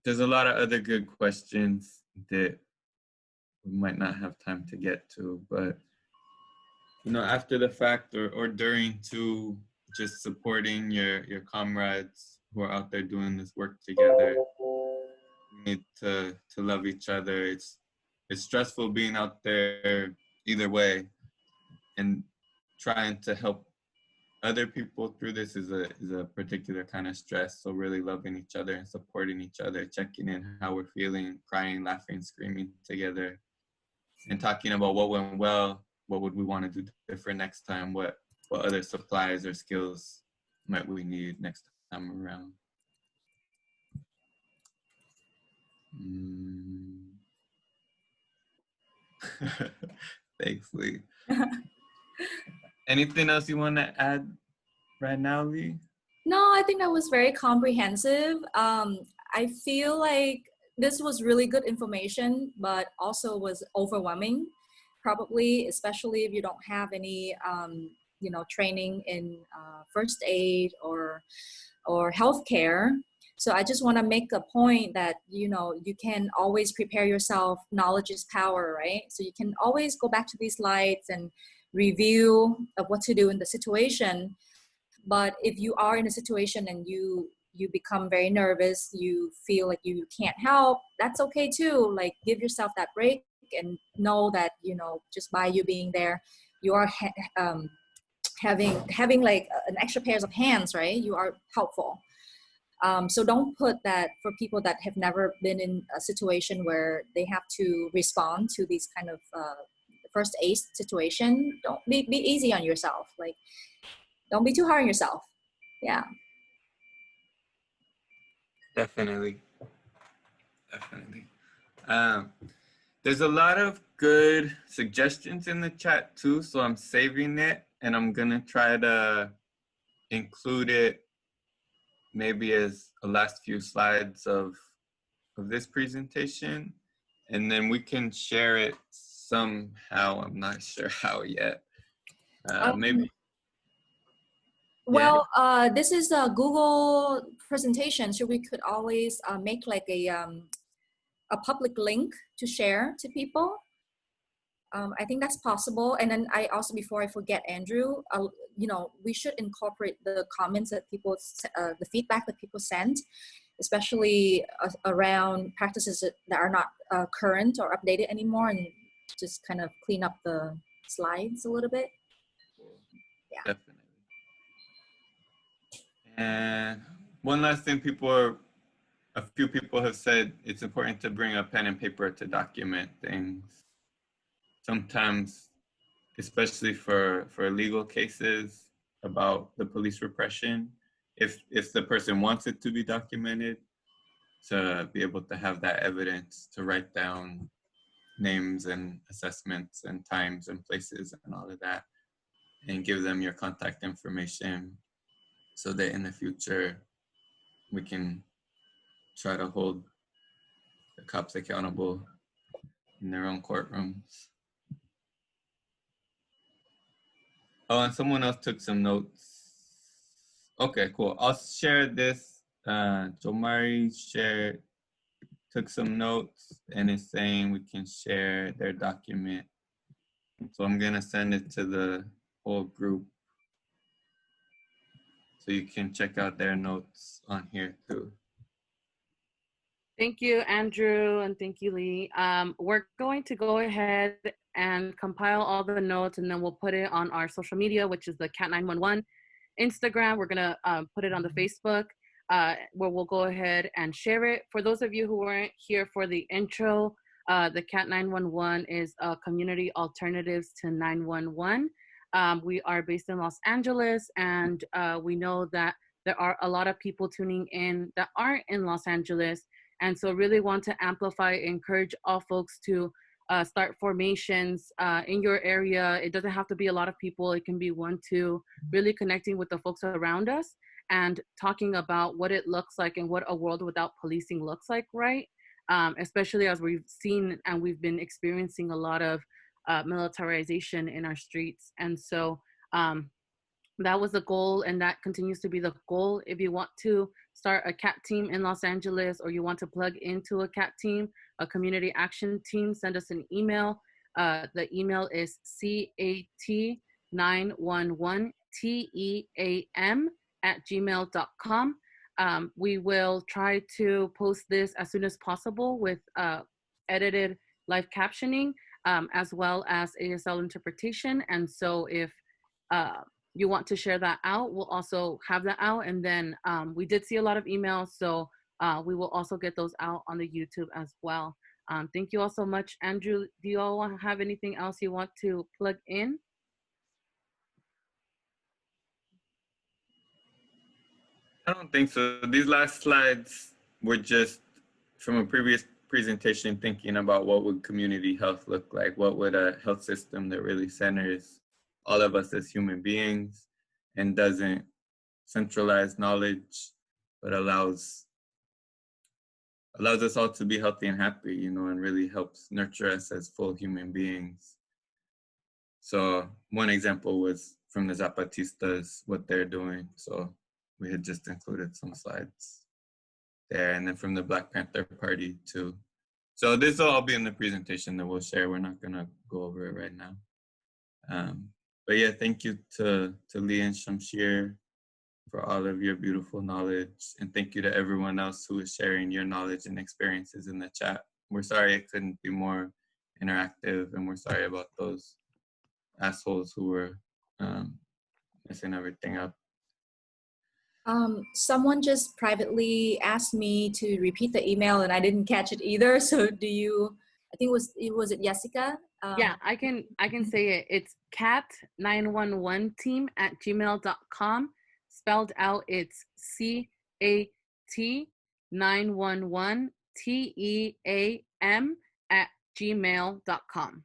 There's a lot of other good questions that we might not have time to get to, but after the fact or during too, just supporting your comrades who are out there doing this work together. We need to love each other. It's stressful being out there either way, and trying to help other people through this is a particular kind of stress. So really loving each other and supporting each other, checking in how we're feeling, crying, laughing, screaming together, and talking about what went well, what would we want to do different next time, what other supplies or skills might we need next time around. Thanks, Lee. Anything else you want to add right now, Lee? No, I think that was very comprehensive. I feel like this was really good information, but also was overwhelming, probably, especially if you don't have any, training in first aid or healthcare. So I just want to make a point that, you can always prepare yourself. Knowledge is power, right? So you can always go back to these slides and review of what to do in the situation. But if you are in a situation and you become very nervous, you feel like you can't help, that's okay too. Like, give yourself that break and know that, just by you being there, you are having like an extra pairs of hands, right? You are helpful. So don't put that for people that have never been in a situation where they have to respond to these kind of first aid situation. Don't be easy on yourself. Like, don't be too hard on yourself. Yeah. Definitely. There's a lot of good suggestions in the chat too, so I'm saving it and I'm gonna try to include it maybe as a last few slides of this presentation, and then we can share it somehow. I'm not sure how yet. Maybe. Well, this is a Google presentation, so we could always make like a public link to share to people. I think that's possible. And then I also, before I forget, Andrew, we should incorporate the comments that people, the feedback that people send, especially around practices that are not current or updated anymore, and just kind of clean up the slides a little bit. Yeah. Definitely. And one last thing, a few people have said it's important to bring a pen and paper to document things. Sometimes, especially for legal cases about the police repression, if the person wants it to be documented, to be able to have that evidence to write down names and assessments and times and places and all of that, and give them your contact information so that in the future we can try to hold the cops accountable in their own courtrooms. Oh, and someone else took some notes. Okay, cool. I'll share this. Jomari took some notes and is saying we can share their document. So I'm gonna send it to the whole group so you can check out their notes on here too. Thank you, Andrew, and thank you, Lee. We're going to go ahead and compile all the notes, and then we'll put it on our social media, which is the Cat 911 Instagram. We're gonna put it on the Facebook, where we'll go ahead and share it. For those of you who weren't here for the intro, the Cat 911 is Community Alternatives to 911. We are based in Los Angeles, and we know that there are a lot of people tuning in that aren't in Los Angeles. And so really want to amplify, encourage all folks to start formations in your area. It doesn't have to be a lot of people. It can be 1, 2, really connecting with the folks around us and talking about what it looks like and what a world without policing looks like, right? Especially as we've seen and we've been experiencing a lot of militarization in our streets. And so that was the goal, and that continues to be the goal. If you want to start a CAT team in Los Angeles, or you want to plug into a CAT team, a community action team, send us an email. The email is cat911team@gmail.com. We will try to post this as soon as possible with edited live captioning, as well as ASL interpretation. And so if you want to share that out, we'll also have that out. And then we did see a lot of emails, so we will also get those out on the YouTube as well. Thank you all so much. Andrew, do you all have anything else you want to plug in? I don't think so. These last slides were just from a previous presentation thinking about what would community health look like? What would a health system that really centers all of us as human beings and doesn't centralize knowledge, but allows us all to be healthy and happy, you know, and really helps nurture us as full human beings. So one example was from the Zapatistas, what they're doing. So we had just included some slides there, and then from the Black Panther Party too. So this will all be in the presentation that we'll share. We're not gonna go over it right now. But yeah, thank you to Lee and Shamshir for all of your beautiful knowledge. And thank you to everyone else who is sharing your knowledge and experiences in the chat. We're sorry it couldn't be more interactive, and we're sorry about those assholes who were messing everything up. Someone just privately asked me to repeat the email and I didn't catch it either. So do you, I think was it Jessica? Yeah, I can say it. It's cat911team@gmail.com. Spelled out, it's CAT911TEAM@gmail.com.